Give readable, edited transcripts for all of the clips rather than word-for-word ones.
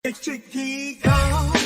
Get your geek on.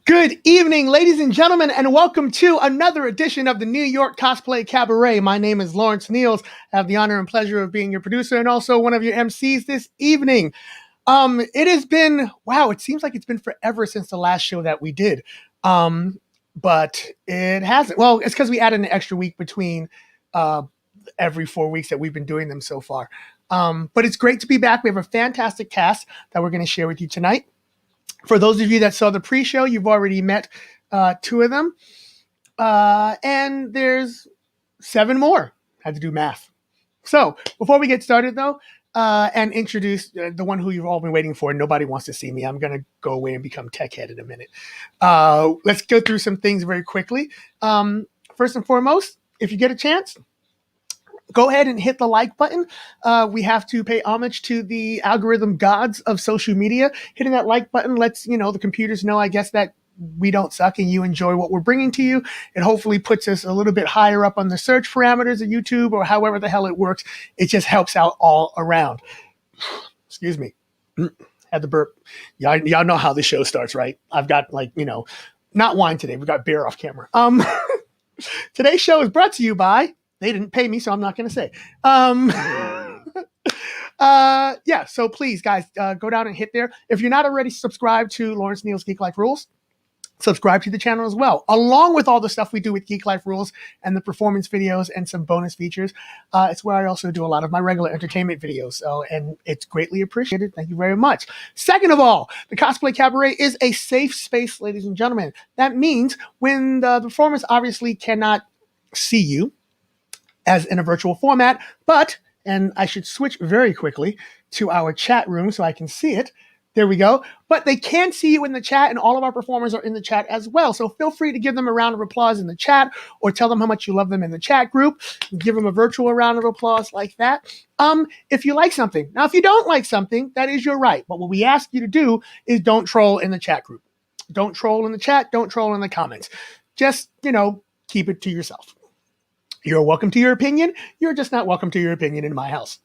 Good evening, ladies and gentlemen, and welcome to another edition of the New York Cosplay Cabaret. My name is Lawrence Niels. I have the honor and pleasure of being your producer and also one of your MCs this evening. It has been, wow, it seems like it's been forever since the last show that we did. But it hasn't. Well, it's because we added an extra week between every 4 weeks that we've been doing them so far. But it's great to be back. We have a fantastic cast that we're going to share with you tonight. For those of you that saw the pre-show, you've already met two of them. And there's 7 more. Had to do math. So before we get started, though, and introduce the one who you've all been waiting for, nobody wants to see me. I'm going to go away and become tech head in a minute. Let's go through some things very quickly. First and foremost, if you get a chance, go ahead and hit the like button. We have to pay homage to the algorithm gods of social media. Hitting that like button lets, the computers know, I guess, that we don't suck and you enjoy what we're bringing to you. It hopefully puts us a little bit higher up on the search parameters of YouTube or however the hell it works. It just helps out all around. Excuse me. Had the burp. Y'all know how the show starts, right? I've got not wine today. We've got beer off camera. Today's show is brought to you by, they didn't pay me, so I'm not going to say. So please, guys, go down and hit there. If you're not already subscribed to Lawrence Niels' Geek Life Rules, subscribe to the channel as well, along with all the stuff we do with Geek Life Rules and the performance videos and some bonus features. It's where I also do a lot of my regular entertainment videos, and it's greatly appreciated. Thank you very much. Second of all, the Cosplay Cabaret is a safe space, ladies and gentlemen. That means when the performers obviously cannot see you, as in a virtual format, and I should switch very quickly to our chat room so I can see it. There we go. But they can see you in the chat, and all of our performers are in the chat as well. So feel free to give them a round of applause in the chat, or tell them how much you love them in the chat group. Give them a virtual round of applause like that. If you like something. Now, if you don't like something, that is your right. But what we ask you to do is don't troll in the chat group. Don't troll in the chat. Don't troll in the comments. Just, keep it to yourself. You're welcome to your opinion. You're just not welcome to your opinion in my house.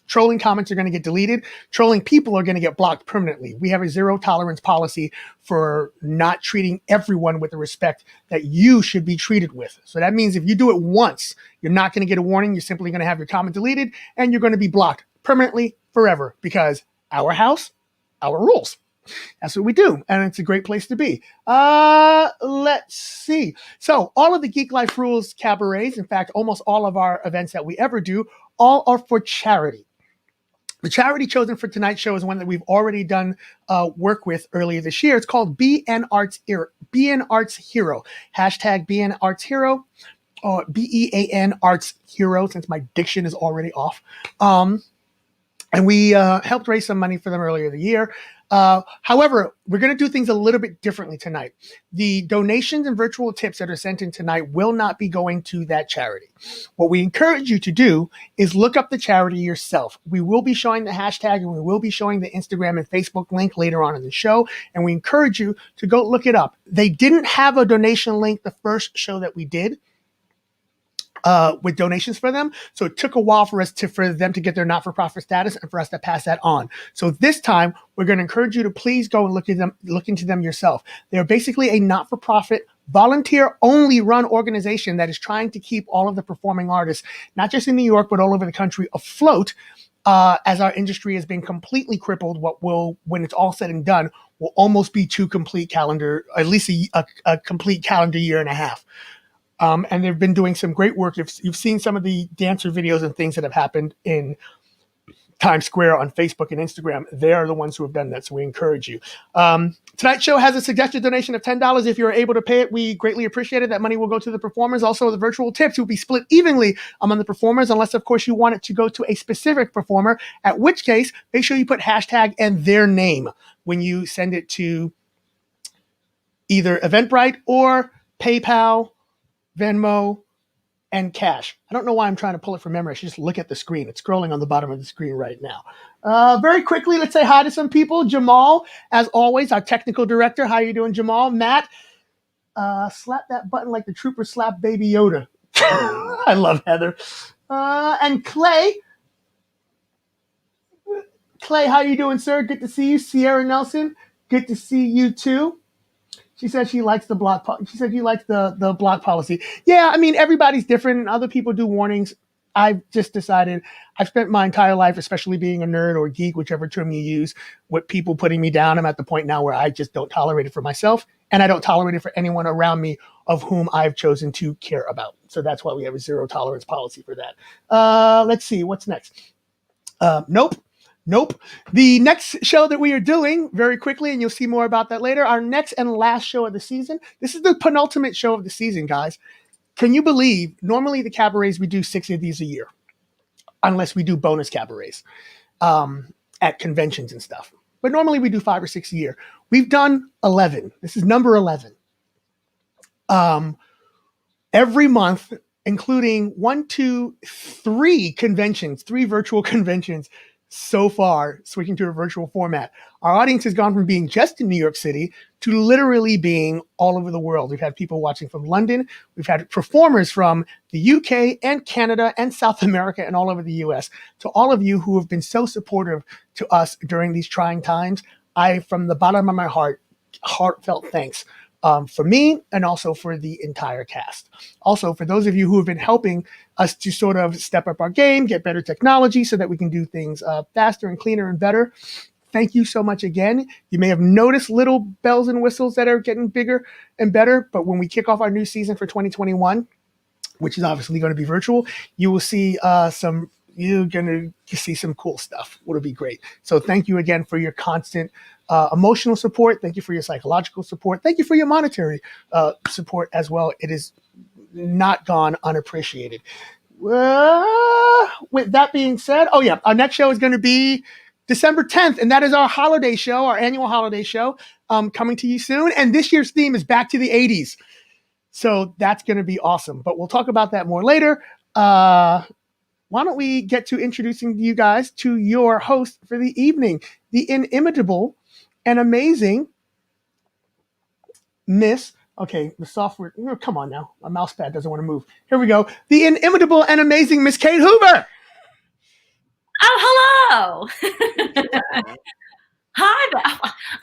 Trolling comments are going to get deleted. Trolling people are going to get blocked permanently. We have a zero tolerance policy for not treating everyone with the respect that you should be treated with. So that means if you do it once, you're not going to get a warning. You're simply going to have your comment deleted, and you're going to be blocked permanently forever, because our house, our rules. That's what we do, and it's a great place to be. Let's see. So all of the Geek Life Rules cabarets, in fact, almost all of our events that we ever do, all are for charity. The charity chosen for tonight's show is one that we've already done work with earlier this year. It's called Be an Arts Hero. Hashtag Be an Arts Hero, or BEAN Arts Hero, since my diction is already off. And we helped raise some money for them earlier the year. However, we're going to do things a little bit differently tonight. The donations and virtual tips that are sent in tonight will not be going to that charity. What we encourage you to do is look up the charity yourself. We will be showing the hashtag, and we will be showing the Instagram and Facebook link later on in the show, and we encourage you to go look it up. They didn't have a donation link the first show that we did with donations for them. So it took a while for them to get their not-for-profit status and for us to pass that on. So this time, we're going to encourage you to please go and look into them yourself. They're basically a not-for-profit, volunteer-only run organization that is trying to keep all of the performing artists, not just in New York, but all over the country, afloat, as our industry has been completely crippled. What will, when it's all said and done, will almost be at least a complete calendar year and a half. And they've been doing some great work. You've seen some of the dancer videos and things that have happened in Times Square on Facebook and Instagram. They are the ones who have done that, so we encourage you. Tonight's show has a suggested donation of $10. If you're able to pay it, we greatly appreciate it. That money will go to the performers. Also, the virtual tips will be split evenly among the performers, unless, of course, you want it to go to a specific performer, at which case, make sure you put hashtag and their name when you send it to either Eventbrite or PayPal, Venmo, and Cash. I don't know why I'm trying to pull it from memory. I should just look at the screen. It's scrolling on the bottom of the screen right now. Very quickly, let's say hi to some people. Jamal, as always, our technical director. How are you doing, Jamal? Matt, slap that button like the trooper slapped Baby Yoda. I love Heather. And Clay. Clay, how are you doing, sir? Good to see you. Sierra Nelson, good to see you too. She said she likes the block. She said you like the block policy. Yeah, I mean, everybody's different, and other people do warnings. I've just decided, I've spent my entire life, especially being a nerd or geek, whichever term you use, with people putting me down. I'm at the point now where I just don't tolerate it for myself, and I don't tolerate it for anyone around me of whom I've chosen to care about. So that's why we have a zero tolerance policy for that. Let's see, what's next? Nope. The next show that we are doing, very quickly, and you'll see more about that later, our next and last show of the season. This is the penultimate show of the season, guys. Can you believe, normally the cabarets, we do 6 of these a year, unless we do bonus cabarets at conventions and stuff. But normally we do 5 or 6 a year. We've done 11. This is number 11. Every month, including 3 conventions, 3 virtual conventions, so far, switching to a virtual format. Our audience has gone from being just in New York City to literally being all over the world. We've had people watching from London. We've had performers from the UK and Canada and South America and all over the US. To all of you who have been so supportive to us during these trying times, I, from the bottom of my heart, heartfelt thanks. For me and also for the entire cast. Also, for those of you who have been helping us to sort of step up our game, get better technology so that we can do things faster and cleaner and better, thank you so much again. You may have noticed little bells and whistles that are getting bigger and better, but when we kick off our new season for 2021, which is obviously going to be virtual, you will see you're going to see some cool stuff. It'll be great. So thank you again for your constant emotional support. Thank you for your psychological support. Thank you for your monetary support as well. It is not gone unappreciated. With that being said, our next show is going to be December 10th, and that is our holiday show, our annual holiday show, coming to you soon. And this year's theme is back to the 80s. So that's going to be awesome. But we'll talk about that more later. Why don't we get to introducing you guys to your host for the evening, the inimitable and amazing Miss. Okay, the software. Oh, come on now. My mouse pad doesn't want to move. Here we go. The inimitable and amazing Miss Kate Hoover. Oh, hello. Hi there.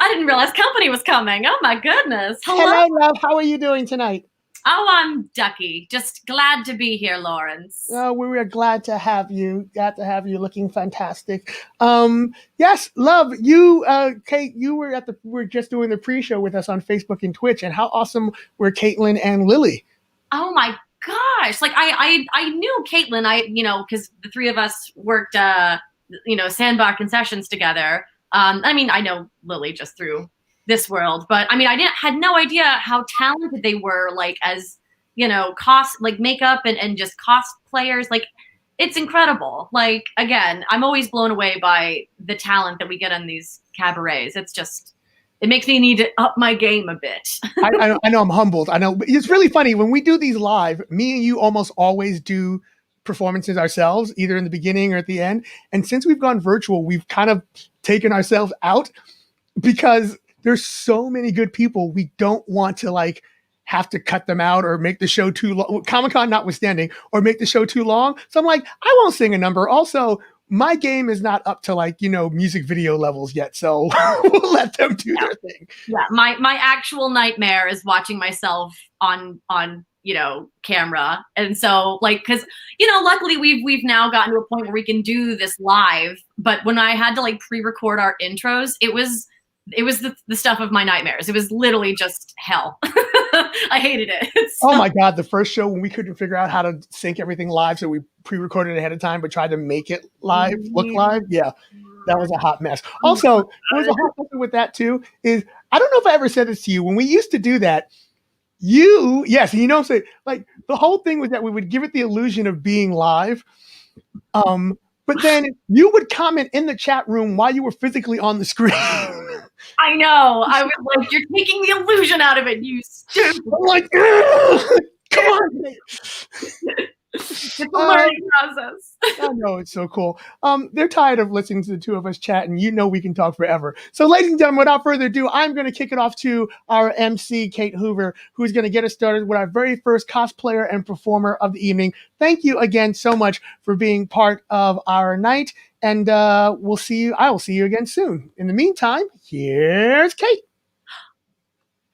I didn't realize company was coming. Oh, my goodness. Hello, love. How are you doing tonight? Oh, I'm ducky. Just glad to be here, Lawrence. Oh, we are glad to have you. Glad to have you, looking fantastic. Yes, love, you, Kate, you were just doing the pre-show with us on Facebook and Twitch, and how awesome were Caitlin and Lily? Oh, my gosh. Like, I knew Caitlin, because the three of us worked, Sandbar Concessions together. I mean, I know Lily just through this world, but I mean, had no idea how talented they were, like, as, makeup and just cosplayers. Like, it's incredible. Like, again, I'm always blown away by the talent that we get on these cabarets. It's just, it makes me need to up my game a bit. I know I'm humbled. I know. It's really funny when we do these live, me and you almost always do performances ourselves, either in the beginning or at the end. And since we've gone virtual, we've kind of taken ourselves out because there's so many good people. We don't want to have to cut them out or make the show too long, Comic-Con notwithstanding, or make the show too long. So I'm like, I won't sing a number. Also, my game is not up to music video levels yet. So we'll let them do their thing. Yeah. My actual nightmare is watching myself on camera. And so cause luckily we've now gotten to a point where we can do this live, but when I had to pre-record our intros, it was the stuff of my nightmares. It was literally just hell. I hated it. Oh my God. The first show when we couldn't figure out how to sync everything live. So we pre-recorded ahead of time, but tried to make it live, look live. Yeah. That was a hot mess. Also, what was a hot mess with that too is, I don't know if I ever said this to you, when we used to do that, the whole thing was that we would give it the illusion of being live. But then you would comment in the chat room while you were physically on the screen. I know. I was like, you're taking the illusion out of it, you stupid. I'm like, come on. It's a learning process. I know, it's so cool. They're tired of listening to the two of us chat, and we can talk forever. So, ladies and gentlemen, without further ado, I'm going to kick it off to our MC, Kate Hoover, who's going to get us started with our very first cosplayer and performer of the evening. Thank you again so much for being part of our night, and I will see you again soon. In the meantime, here's Kate.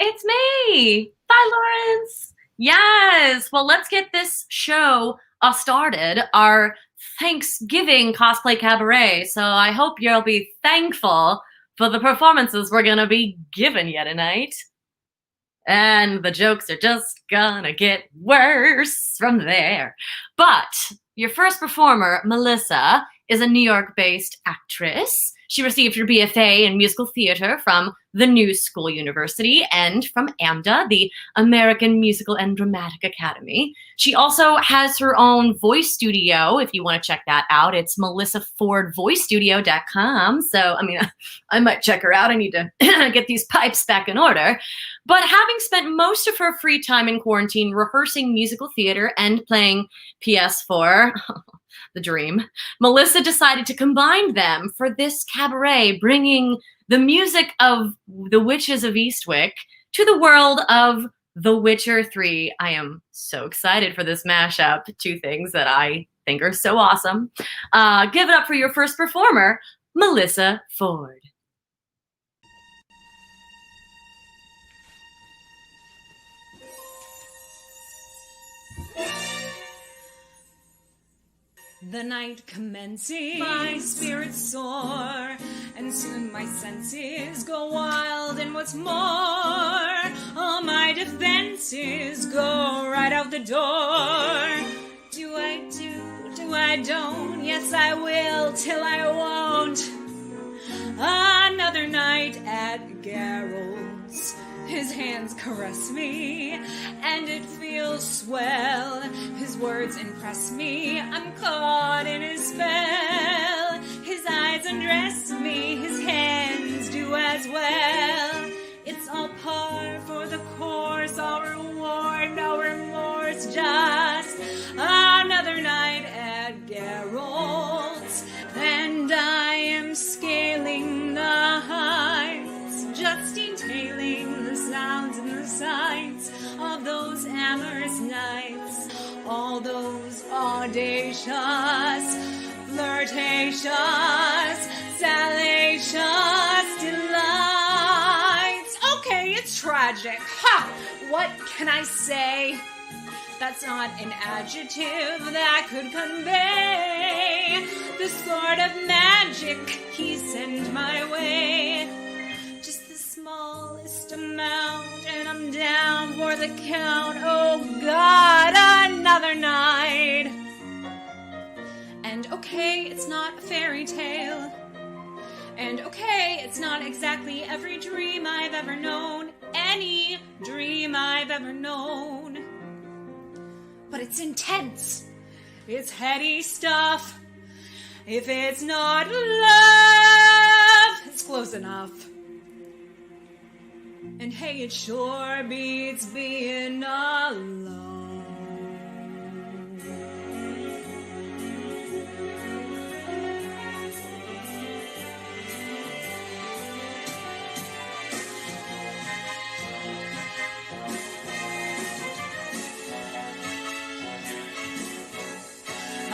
It's me. Bye, Lawrence. Yes. Well, let's get this show started. Our Thanksgiving Cosplay Cabaret. So I hope you'll be thankful for the performances we're going to be giving you tonight. And the jokes are just gonna get worse from there. But your first performer, Melissa, is a New York-based actress. She received her BFA in musical theater from the New School University and from AMDA, the American Musical and Dramatic Academy. She also has her own voice studio, if you want to check that out. It's melissafordvoicestudio.com. So, I might check her out. I need to get these pipes back in order. But having spent most of her free time in quarantine rehearsing musical theater and playing PS4, the dream, Melissa decided to combine them for this cabaret, bringing the music of The Witches of Eastwick to the world of The Witcher 3. I am so excited for this mashup. Two things that I think are so awesome. Give it up for your first performer, Melissa Ford. The night commences, my spirits soar, and soon my senses go wild, and what's more, all my defenses go right out the door. Do I do, do I don't, yes I will, till I won't. Another night at Geralt's, his hands caress me, and it feels swell. His words impress me, I'm caught in his spell. His eyes undress me, all those audacious, flirtatious, salacious delights. Okay, it's tragic. Ha! What can I say? That's not an adjective that could convey the sort of magic he sent my way. Just the smallest amount, and I'm down for the count. Oh God, another night. And okay, it's not a fairy tale. And okay, it's not exactly every dream I've ever known, any dream I've ever known. But it's intense. It's heady stuff. If it's not love, it's close enough. And hey, it sure beats being alone.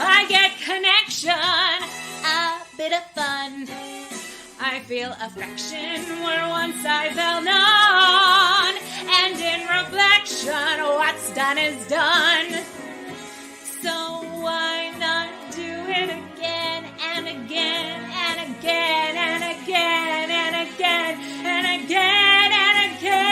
I get connection, a bit of fun. I feel affection where once I felt none. And in reflection, what's done is done. So why not do it again and again and again and again and again and again and again?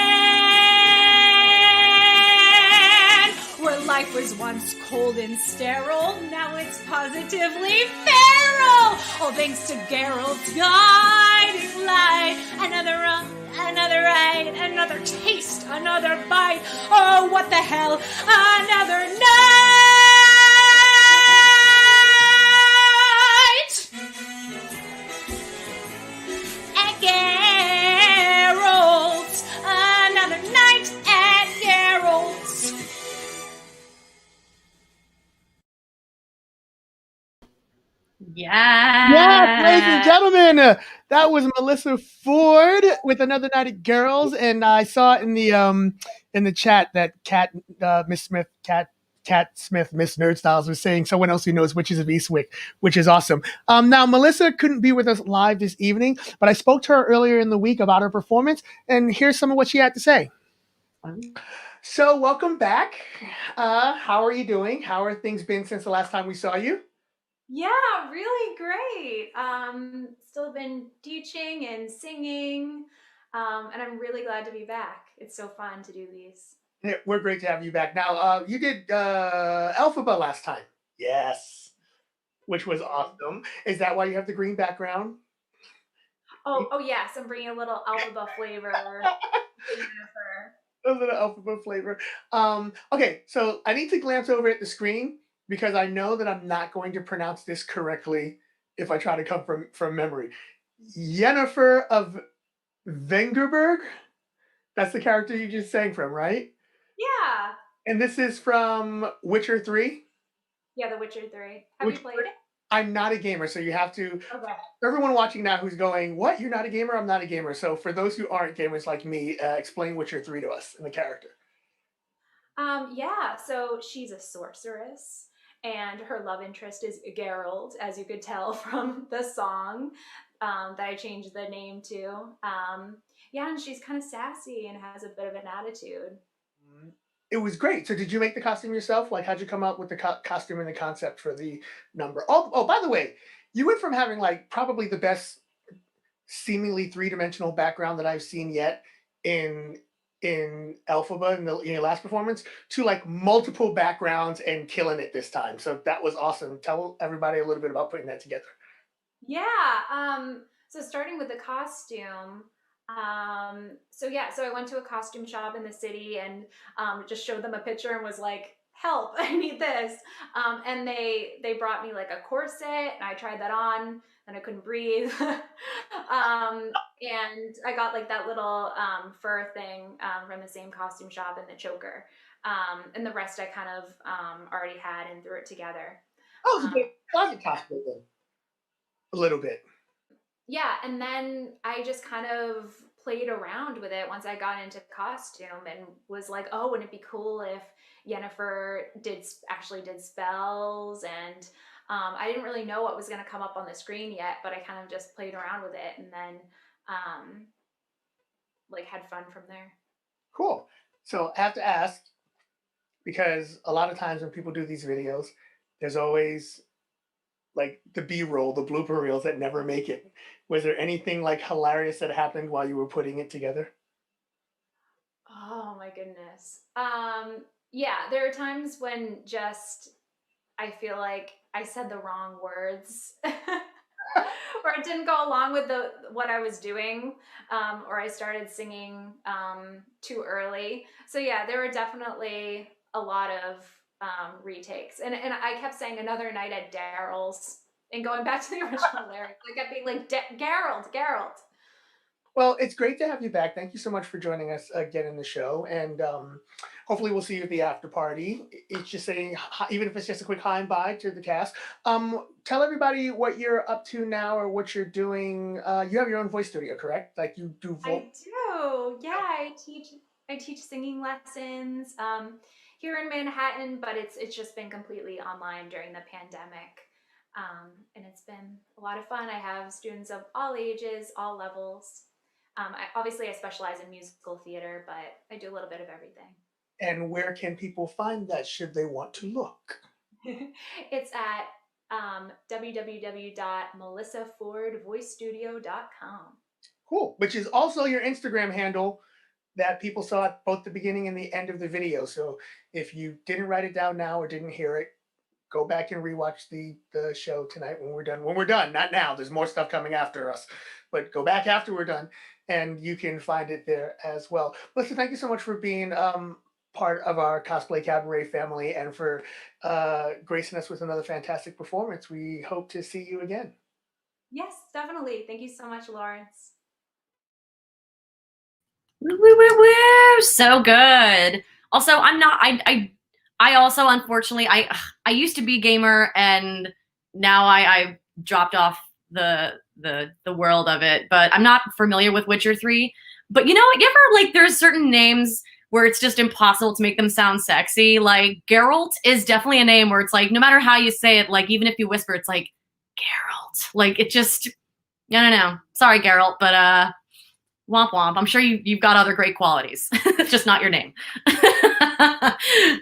Where life was once cold and sterile, now it's positively feral. All thanks to Geralt's guiding light. Another run, another ride, another taste, another bite. Oh, what the hell? Another night. At Geralt's, another night at Geralt's. Yeah. Yes, ladies and gentlemen, that was Melissa Ford with Another Night at Girls, and I saw in the chat that Miss Smith, Miss Nerd Styles was saying someone else who knows Witches of Eastwick, which is awesome. Now Melissa couldn't be with us live this evening, but I spoke to her earlier in the week about her performance, and here's some of what she had to say. So welcome back. How are you doing? How are things been since the last time we saw you? Yeah, really great. Still been teaching and singing, and I'm really glad to be back. It's so fun to do these. Yeah, we're great to have you back. Now, you did Alphaba last time. Yes. Which was awesome. Is that why you have the green background? Oh yes, I'm bringing a little Alphaba flavor. A little Alphaba flavor. Okay, so I need to glance over at the screen because I know that I'm not going to pronounce this correctly if I try to come from memory. Yennefer of Vengerberg? That's the character you just sang from, right? Yeah. And this is from Witcher 3? Yeah, The Witcher 3. Have you played it? I'm not a gamer, so you have to. Okay. Everyone watching now who's going, what? You're not a gamer? I'm not a gamer. So for those who aren't gamers like me, explain Witcher 3 to us and the character. Yeah, so she's a sorceress, and her love interest is Geralt, as you could tell from the song that I changed the name to. Yeah, and she's kind of sassy and has a bit of an attitude. It was great. So did you make the costume yourself? Like, how'd you come up with the costume and the concept for the number? Oh, by the way, you went from having like probably the best seemingly three-dimensional background that I've seen yet in Alphaba in your last performance to like multiple backgrounds and killing it this time. So that was awesome. Tell everybody a little bit about putting that together. Yeah. So starting with the costume. So I went to a costume shop in the city and just showed them a picture and was like, help, I need this. And they brought me like a corset and I tried that on and I couldn't breathe. And I got like that little fur thing from the same costume shop and the choker. And the rest I kind of already had and threw it together. Oh, it's a big closet cosplay then. A little bit. Yeah, and then I just kind of played around with it once I got into costume and was like, oh, wouldn't it be cool if Yennefer actually did spells? And I didn't really know what was going to come up on the screen yet, but I kind of just played around with it and then like had fun from there. Cool. So I have to ask, because a lot of times when people do these videos, there's always like the B-roll, the blooper reels that never make it. Was there anything like hilarious that happened while you were putting it together? Oh my goodness. Yeah, there are times when just I feel like I said the wrong words or it didn't go along with what I was doing, or I started singing too early. So yeah, there were definitely a lot of retakes. And I kept saying another night at Daryl's and going back to the original lyrics. I kept being like, Geralt. Well, it's great to have you back. Thank you so much for joining us again in the show. And hopefully we'll see you at the after party. It's just saying, even if it's just a quick hi and bye to the cast. Tell everybody what you're up to now or what you're doing. You have your own voice studio, correct? Like you do I do. Yeah, I teach singing lessons here in Manhattan, but it's just been completely online during the pandemic. And it's been a lot of fun. I have students of all ages, all levels. I specialize in musical theater, but I do a little bit of everything. And where can people find that should they want to look? It's at www.melissafordvoicestudio.com. Cool. Which is also your Instagram handle that people saw at both the beginning and the end of the video. So if you didn't write it down now or didn't hear it, go back and rewatch the show tonight when we're done. When we're done, not now. There's more stuff coming after us. But go back after we're done, and you can find it there as well. Melissa, thank you so much for being part of our Cosplay Cabaret family and for gracing us with another fantastic performance. We hope to see you again. Yes, definitely. Thank you so much, Lawrence. Woo! So good. Also, I also, unfortunately, I used to be a gamer and now I dropped off the world of it, but I'm not familiar with Witcher 3. But you know, you ever like there's certain names where it's just impossible to make them sound sexy. Like Geralt is definitely a name where it's like no matter how you say it, like even if you whisper, it's like Geralt. Like it just, I don't know. Sorry, Geralt, but womp womp. I'm sure you've got other great qualities. It's just not your name.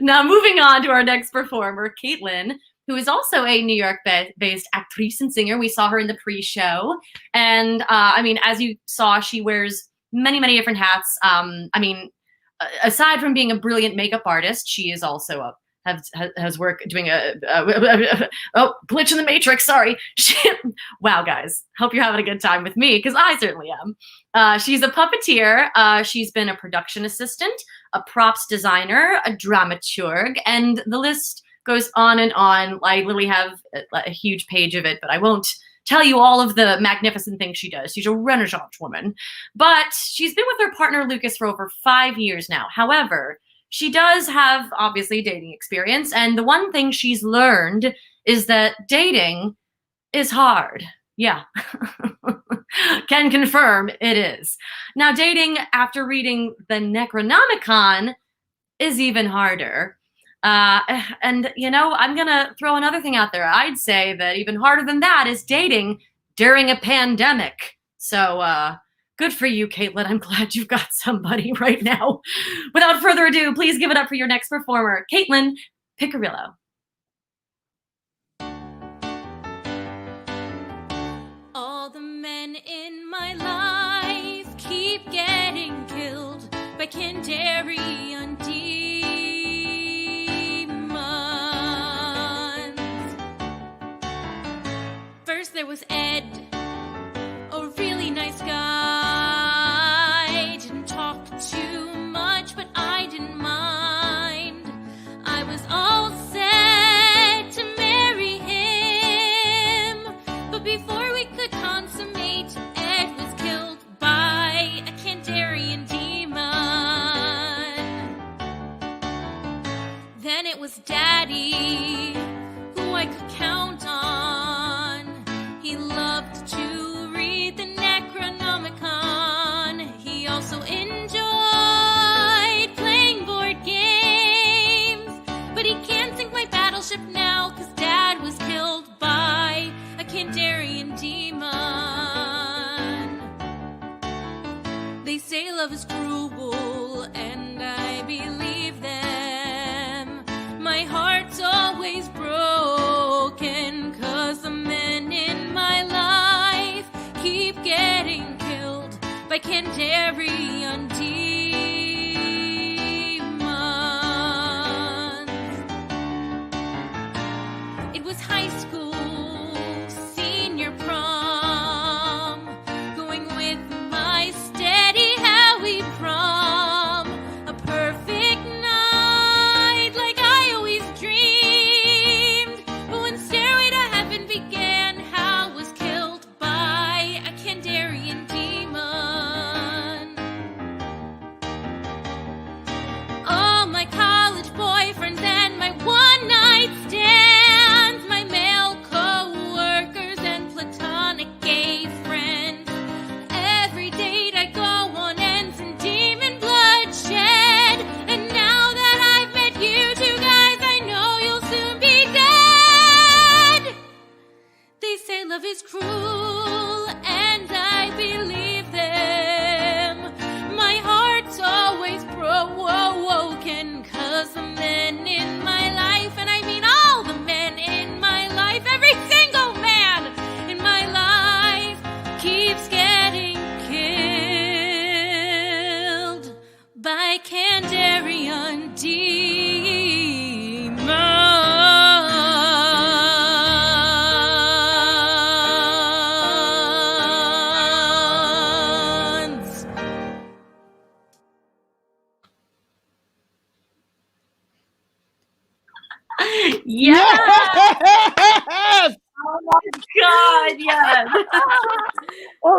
Now moving on to our next performer, Caitlin, who is also a New York-based actress and singer. We saw her in the pre-show. And I mean, as you saw, she wears many, many different hats. I mean, aside from being a brilliant makeup artist, she is also has work doing glitch in the matrix. Sorry. Wow, guys. Hope you're having a good time with me because I certainly am. She's a puppeteer. She's been a production assistant, a props designer, a dramaturg, and the list goes on and on. I literally have a huge page of it, but I won't tell you all of the magnificent things she does. She's a Renaissance woman, but she's been with her partner Lucas for over 5 years now. However, she does have obviously dating experience, and the one thing she's learned is that dating is hard. Yeah, can confirm it is. Now, dating after reading the Necronomicon is even harder. And, you know, I'm going to throw another thing out there. I'd say that even harder than that is dating during a pandemic. So good for you, Caitlin. I'm glad you've got somebody right now. Without further ado, please give it up for your next performer, Caitlin Piccirillo. All the men in my life keep getting killed by Kandarian demons. First there was Ed, a really nice guy. Didn't talk too much, but I didn't mind. I was all set to marry him, but before we could consummate, Ed was killed by a Kandarian demon. love is cruel, and I believe them. My heart's always broken, 'cause the men in my life keep getting killed by Kandarian demons. It was high school, senior prom, going with my steady Howie prom. A perfect night like I always dreamed. But when Stairway to Heaven began, Hal was killed by a Kandarian demon. All my college boyfriends and my one-night stands, my male co-workers and platonic gay friends. Every date I go on ends in demon bloodshed. And now that I've met you two guys, I know you'll soon be dead. They say love is cruel, and I believe them. My heart's always broken, 'cause the men in my life, and I mean all the men in my life, every single man in my life, keeps getting killed by Kandarian demons. Yes! Yes! Oh my God, yes. All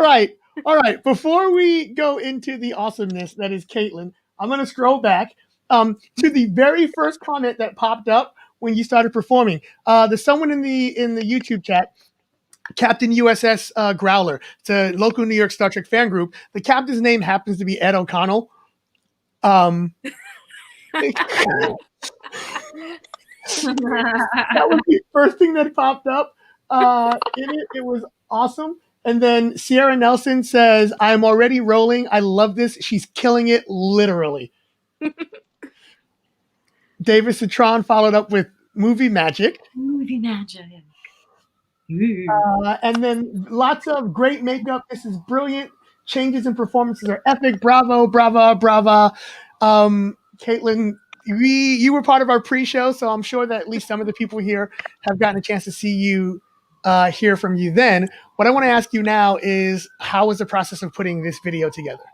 right. Before we go into the awesomeness that is Caitlin, I'm going to scroll back to the very first comment that popped up when you started performing. There's someone in the YouTube chat, Captain USS Growler. It's a local New York Star Trek fan group. The captain's name happens to be Ed O'Connell. That was the first thing that popped up in it. It was awesome. And then Sierra Nelson says, "I'm already rolling. I love this. She's killing it, literally." David Citron followed up with movie magic. Movie magic. And then lots of great makeup. This is brilliant. Changes in performances are epic. Bravo, brava, brava. Caitlin, you were part of our pre-show, so I'm sure that at least some of the people here have gotten a chance to see you, hear from you then. What I want to ask you now is, how was the process of putting this video together?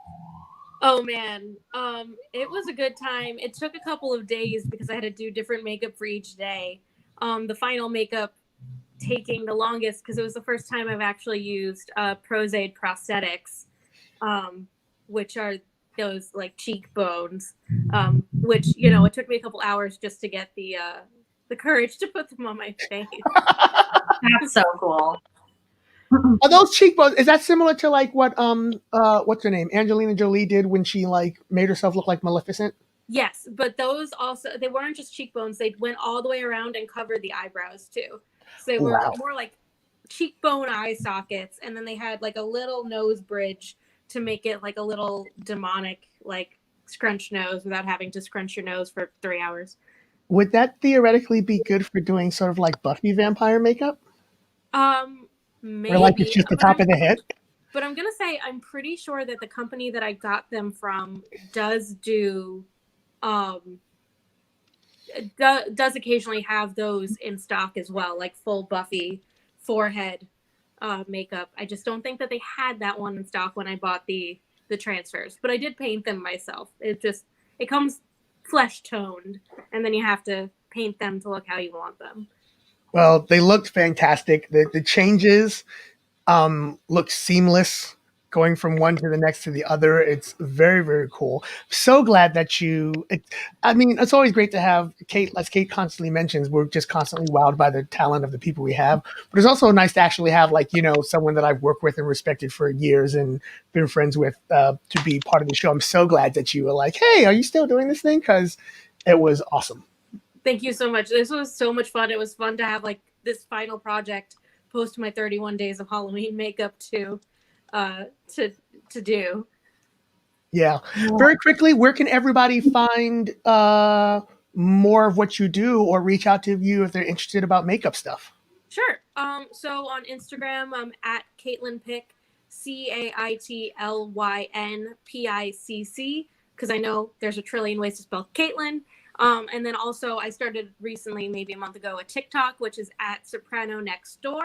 Oh man, it was a good time. It took a couple of days because I had to do different makeup for each day. The final makeup taking the longest because it was the first time I've actually used Prozaid prosthetics, which are those like cheekbones, which, you know, it took me a couple hours just to get the courage to put them on my face. That's so cool. Are those cheekbones? Is that similar to like what what's her name, Angelina Jolie did when she like made herself look like Maleficent? Yes, but those also, they weren't just cheekbones. They went all the way around and covered the eyebrows too. So they were more like cheekbone eye sockets, and then they had like a little nose bridge to make it like a little demonic like scrunch nose without having to scrunch your nose for 3 hours. Would that theoretically be good for doing sort of like Buffy vampire makeup? Maybe. Or like it's just the top of the head? But I'm gonna say I'm pretty sure that the company that I got them from does do does occasionally have those in stock as well, like full Buffy forehead makeup. I just don't think that they had that one in stock when I bought the transfers, but I did paint them myself. It comes flesh toned, and then you have to paint them to look how you want them. Well, they looked fantastic. The changes look seamless, going from one to the next to the other. It's very, very cool. So glad that it's always great to have Kate, as Kate constantly mentions, we're just constantly wowed by the talent of the people we have. But it's also nice to actually have, like, you know, someone that I've worked with and respected for years and been friends with to be part of the show. I'm so glad that you were like, hey, are you still doing this thing? Because it was awesome. Thank you so much. This was so much fun. It was fun to have like this final project post my 31 days of Halloween makeup to do. Yeah. Very quickly, where can everybody find more of what you do or reach out to you if they're interested about makeup stuff? Sure. So on Instagram, I'm at Caitlin Pick, CAITLYNPICC, because I know there's a trillion ways to spell Caitlin. And then also I started recently, maybe a month ago, a TikTok, which is at Soprano Next Door.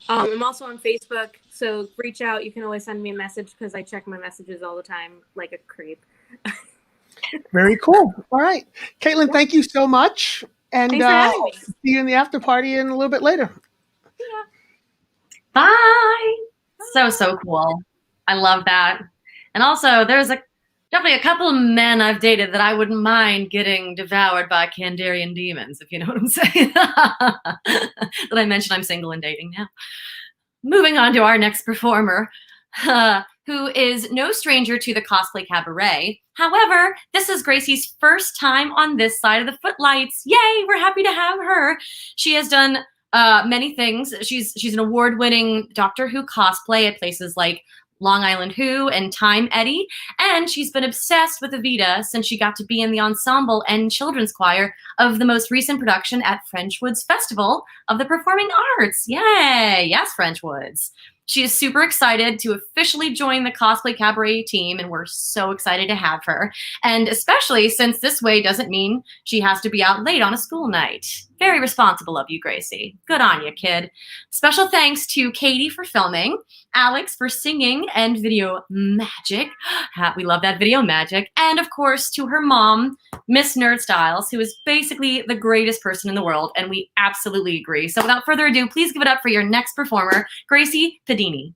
I'm also on Facebook, so reach out. You can always send me a message because I check my messages all the time like a creep. Very cool. All right. Caitlin, thank you so much. And Thanks for having me. see you in the after party in a little bit later. Yeah. Bye. So cool. I love that. And also, there's definitely a couple of men I've dated that I wouldn't mind getting devoured by Kandarian demons, if you know what I'm saying. That I mentioned I'm single and dating now. Moving on to our next performer, who is no stranger to the Cosplay Cabaret. However, this is Gracie's first time on this side of the footlights. Yay, we're happy to have her. She has done many things. She's an award-winning Doctor Who cosplay at places like Long Island Who and Time Eddie, and she's been obsessed with Evita since she got to be in the ensemble and children's choir of the most recent production at Frenchwood's Festival of the Performing Arts. Yay! Yes, Frenchwoods. She is super excited to officially join the Cosplay Cabaret team, and we're so excited to have her. And especially since this way doesn't mean she has to be out late on a school night. Very responsible of you, Gracie. Good on you, kid. Special thanks to Katie for filming, Alex for singing and video magic. We love that video magic. And of course, to her mom, Miss Nerd Styles, who is basically the greatest person in the world, and we absolutely agree. So without further ado, please give it up for your next performer, Gracie Pedini.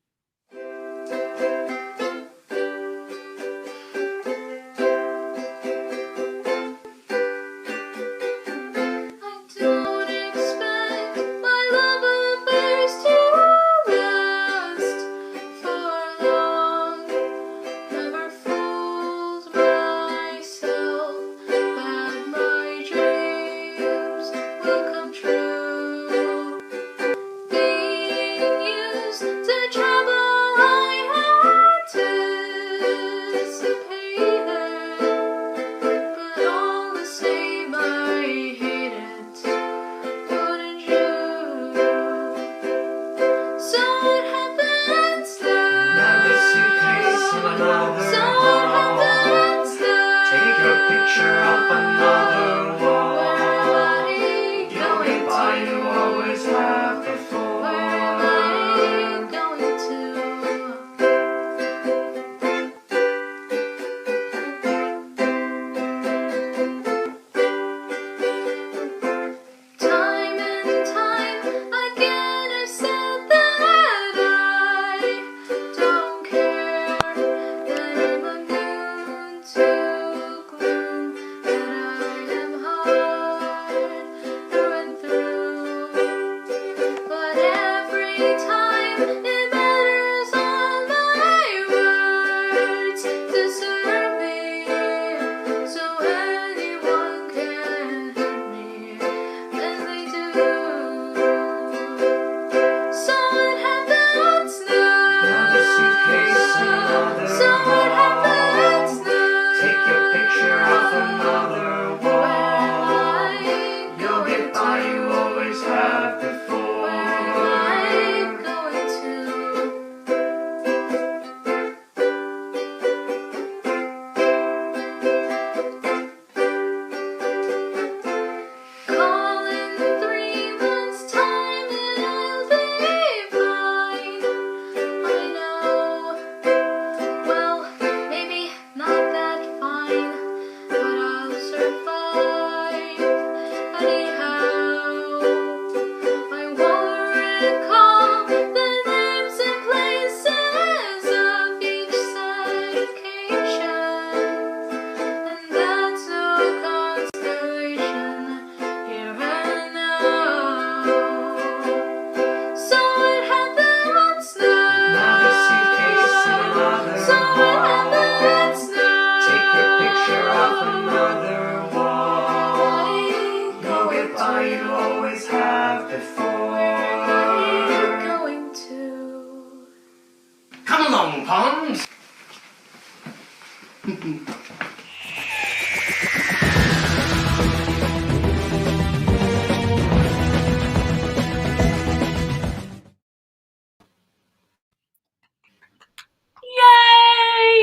Yay!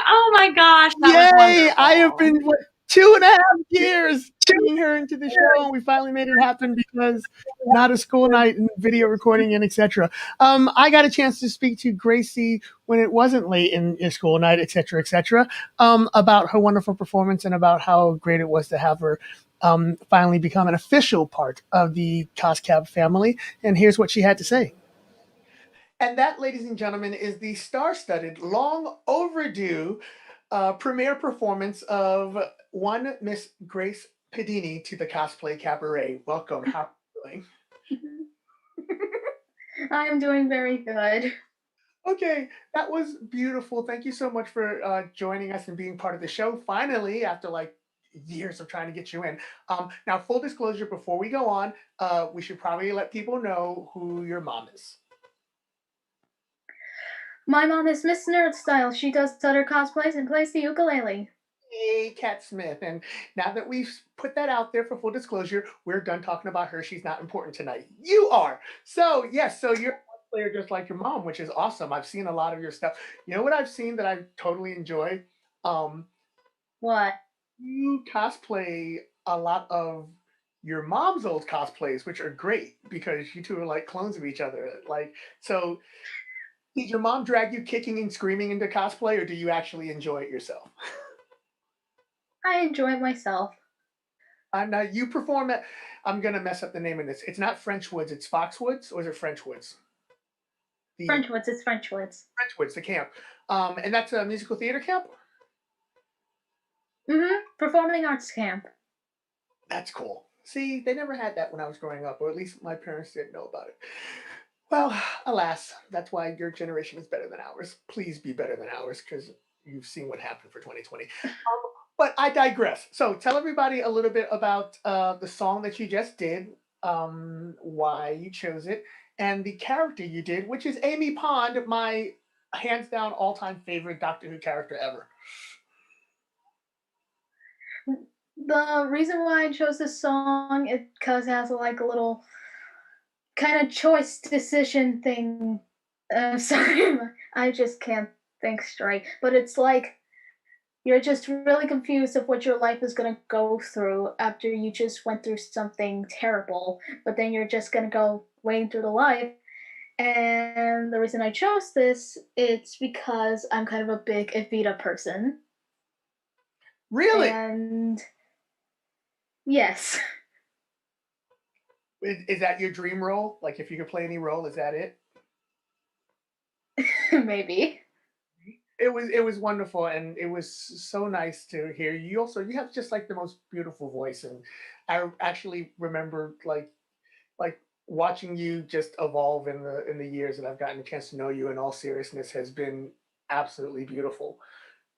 Oh my gosh, that was Yay! wonderful. I have been 2.5 years bringing her into the show, and we finally made it happen because not a school night and video recording and etc. I got a chance to speak to Gracie when it wasn't late in your school night, etc., etc., about her wonderful performance and about how great it was to have her finally become an official part of the Coscab family. And here's what she had to say. And that, ladies and gentlemen, is the star-studded, long overdue premiere performance of one Miss Grace Pedini to the Cosplay Cabaret. Welcome. How are you doing? I am doing very good. Okay, that was beautiful. Thank you so much for joining us and being part of the show. Finally, after like years of trying to get you in. Now, full disclosure, before we go on, we should probably let people know who your mom is. My mom is Miss Nerd Style. She does other cosplays and plays the ukulele. Hey, Kat Smith. And now that we've put that out there for full disclosure, we're done talking about her. She's not important tonight. You are. So, yes, so you're a cosplayer just like your mom, which is awesome. I've seen a lot of your stuff. You know what I've seen that I totally enjoy? What? You cosplay a lot of your mom's old cosplays, which are great because you two are like clones of each other. Like, so did your mom drag you kicking and screaming into cosplay, or do you actually enjoy it yourself? I enjoy it myself. You perform at, I'm going to mess up the name of this. It's not Frenchwoods, it's Foxwoods, or is it Frenchwoods? Frenchwoods, it's Frenchwoods. Frenchwoods, the camp. And that's a musical theater camp? Performing arts camp. That's cool. See, they never had that when I was growing up, or at least my parents didn't know about it. Well, alas, that's why your generation is better than ours. Please be better than ours, because you've seen what happened for 2020. But I digress. So tell everybody a little bit about the song that you just did, why you chose it, and the character you did, which is Amy Pond, my hands down all-time favorite Doctor Who character ever. The reason why I chose this song is because it has like a little kind of choice decision thing. Sorry, I just can't think straight. But it's like you're just really confused of what your life is going to go through after you just went through something terrible. But then you're just going to go wading through the life. And the reason I chose this, it's because I'm kind of a big Evita person. Really? And yes. Is that your dream role? Like, if you could play any role, is that it? Maybe. It was wonderful, and it was so nice to hear you. Also, you have just like the most beautiful voice, and I actually remember like watching you just evolve in the years that I've gotten a chance to know you. In all seriousness, has been absolutely beautiful.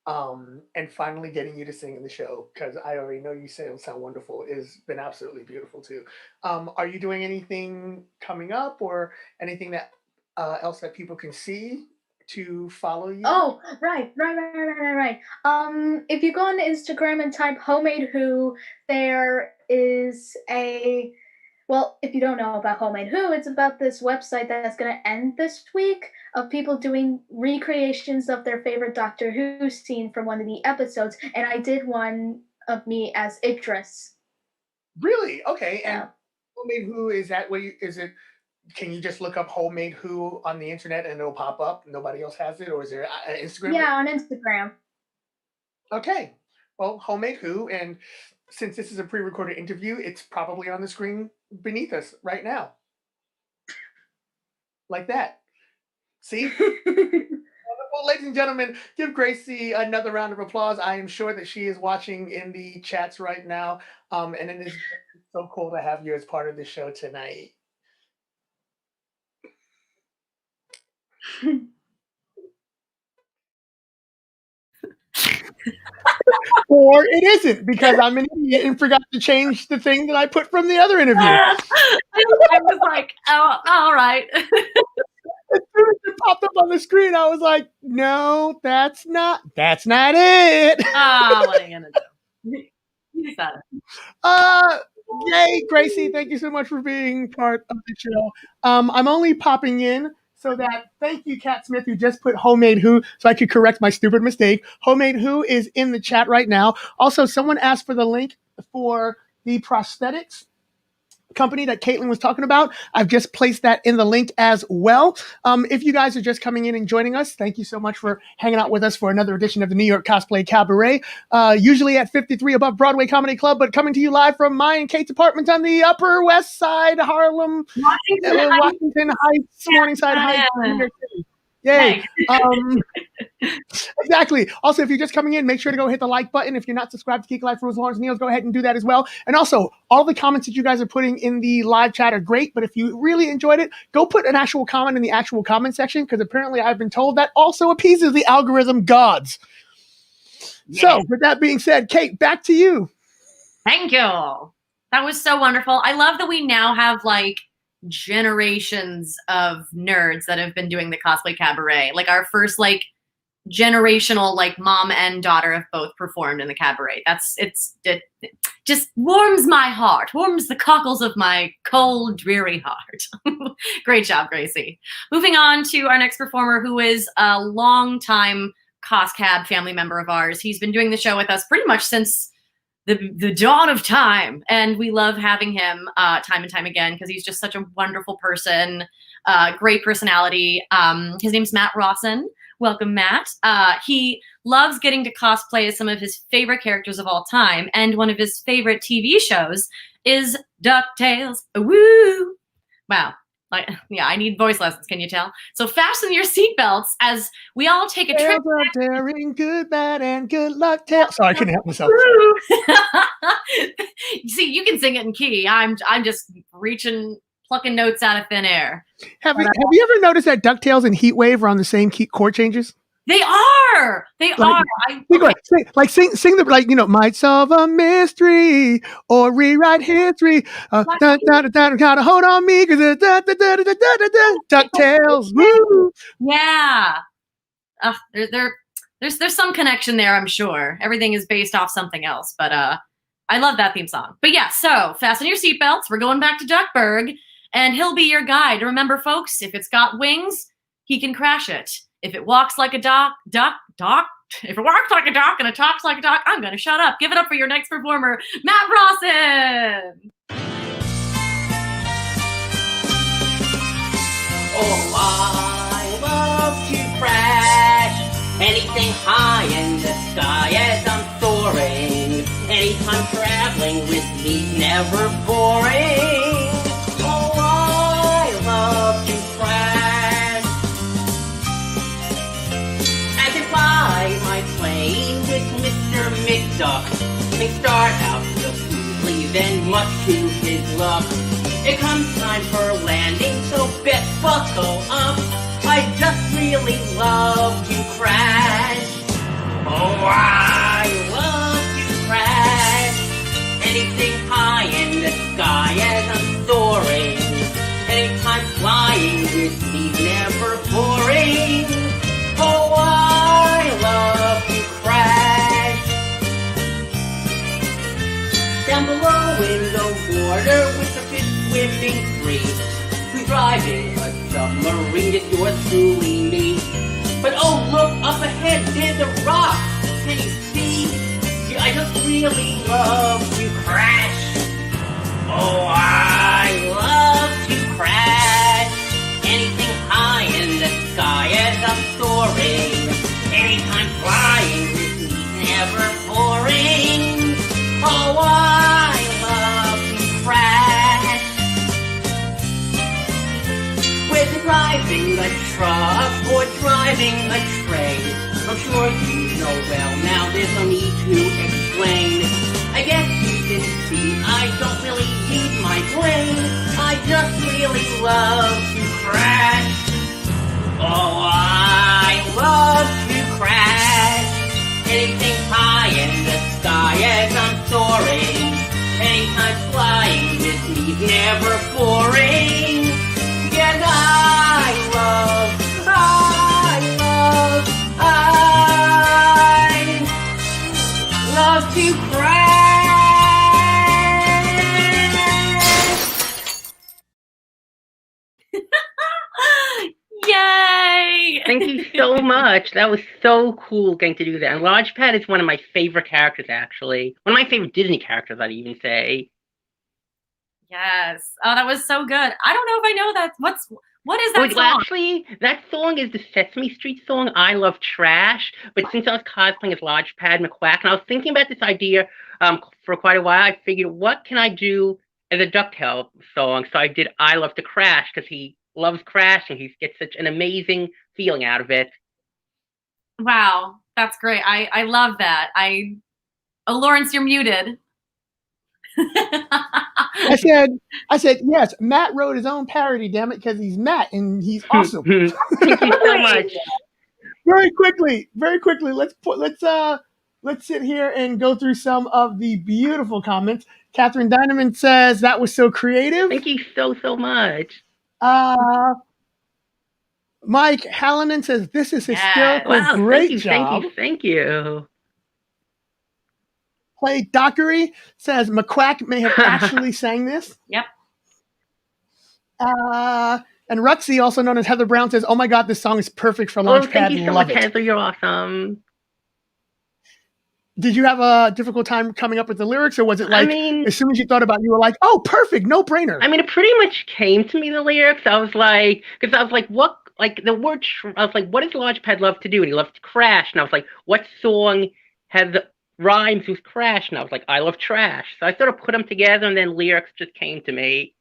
And finally getting you to sing in the show, because I already know you sound wonderful, has been absolutely beautiful too. Are you doing anything coming up, or anything that else that people can see to follow you? Oh, right. If you go on Instagram and type Homemade Who, there is a, well, if you don't know about Homemade Who, it's about this website that's going to end this week of people doing recreations of their favorite Doctor Who scene from one of the episodes, and I did one of me as Idris. Really? Okay. And Yeah. Homemade Who, is that what is it? Can you just look up Homemade Who on the internet and it'll pop up? Nobody else has it, or is there an Instagram? Yeah, on Instagram. Okay. Well, Homemade Who, and since this is a pre-recorded interview, it's probably on the screen beneath us right now. Like that. See? Well, ladies and gentlemen, give Gracie another round of applause. I am sure that she is watching in the chats right now. And it is so cool to have you as part of the show tonight. Or it isn't, because I'm an idiot and forgot to change the thing that I put from the other interview. I was like, oh, all right. As soon as it popped up on the screen, I was like, no, that's not it. Ah, what are you gonna do? You said it. Yay, Gracie, thank you so much for being part of the show. I'm only popping in so that, thank you, Kat Smith, who just put Homemade Who, so I could correct my stupid mistake. Homemade Who is in the chat right now. Also, someone asked for the link for the prosthetics company that Caitlin was talking about. I've just placed that in the link as well. If you guys are just coming in and joining us, thank you so much for hanging out with us for another edition of the New York Cosplay Cabaret. Usually at 53 above Broadway Comedy Club, but coming to you live from my and Kate's apartment on the Upper West Side, Harlem, Washington Heights, Morningside Heights, New York City. Yay. Exactly. Also, if you're just coming in, make sure to go hit the like button. If you're not subscribed to Geek Life Rules, Lawrence Neals, go ahead and do that as well. And also, all the comments that you guys are putting in the live chat are great, but if you really enjoyed it, go put an actual comment in the actual comment section, because apparently I've been told that also appeases the algorithm gods. Yeah. So, with that being said, Kate, back to you. Thank you. That was so wonderful. I love that we now have like generations of nerds that have been doing the Cosplay Cabaret. Like our first like generational like mom and daughter have both performed in the cabaret. It just warms my heart, warms the cockles of my cold, dreary heart. Great job, Gracie. Moving on to our next performer, who is a longtime CosCab family member of ours. He's been doing the show with us pretty much since the dawn of time, and we love having him time and time again because he's just such a wonderful person, great personality. His name's Matt Rawson. Welcome, Matt. He loves getting to cosplay as some of his favorite characters of all time, and one of his favorite TV shows is DuckTales. Woo! Wow. Like, yeah, I need voice lessons, can you tell? So fasten your seatbelts as we all take a trip. Daring, good, bad, and good luck. Sorry, I couldn't help myself. See, you can sing it in key. I'm just plucking notes out of thin air. Have you ever noticed that DuckTales and Heatwave are on the same key chord changes? They are. They are. Sing the, like, you know, might solve a mystery or rewrite history. Gotta hold on me because DuckTales. Woo! Yeah. There's some connection there, I'm sure. Everything is based off something else, but I love that theme song. But yeah, so fasten your seatbelts. We're going back to Duckburg, and he'll be your guide. Remember, folks, if it's got wings, he can crash it. If it walks like a duck, if it walks like a duck and it talks like a duck, I'm going to shut up. Give it up for your next performer, Matt Rawson. Oh, I love to crash anything high in the sky as I'm soaring. Anytime traveling with me's never boring. Oh, I love to crash. I can fly my plane with Mr. McDuck. May start out so smoothly, then much to his luck. It comes time for landing, so best buckle up. I just really love to crash. Oh, I love to crash anything high in the sky as I'm soaring. Anytime flying with me's never boring. Oh, I love to crash. Down below in the water with the fish swimming free, we driving a submarine, it's yours truly me. But oh, look up ahead, there's a rock. Can you see? Yeah, I just really love to crash. Oh, I love to crash anything high in the sky as I'm soaring. Anytime flying with me, never boring. Oh, I love to crash. Whether driving a truck or driving a train, I'm sure you know well now, there's no need to explain. I guess you can see I don't really need my brain. I just really love to crash. Oh, I love to crash anything high in the sky as I'm soaring. Anytime flying with me's never boring. Yes, I love much. That was so cool getting to do that. And Launchpad is one of my favorite characters, actually. One of my favorite Disney characters, I'd even say. Yes. Oh, that was so good. I don't know if I know that. What is that Wait, song? well, actually, that song is the Sesame Street song, I Love Trash. But since I was cosplaying as Launchpad McQuack, and I was thinking about this idea for quite a while, I figured, what can I do as a DuckTales song? So I did I Love to Crash, because he loves crashing. He gets such an amazing feeling out of it. Wow, that's great. I love that. Lawrence, you're muted. I said, yes, Matt wrote his own parody, damn it, because he's Matt and he's awesome. Thank you so much. Very quickly, let's sit here and go through some of the beautiful comments. Catherine Dynaman says that was so creative. Thank you so much. Mike Hallinan says this is hysterical. Wow, Great thank you, job. thank you. Clay Dockery says McQuack may have actually sang this. Yep. And Rutsy, also known as Heather Brown, says, "Oh my God, this song is perfect for Launchpad." Thank you so Love much, it. Heather. You're awesome. Did you have a difficult time coming up with the lyrics, or was it like as soon as you thought about it, you were like, "Oh, perfect, no brainer"? I mean, it pretty much came to me, the lyrics. I was like, what? Like the word. I was like, what does Launchpad love to do? And he loves to crash. And I was like, what song has rhymes with crash? And I was like, I love trash. So I sort of put them together, and then lyrics just came to me.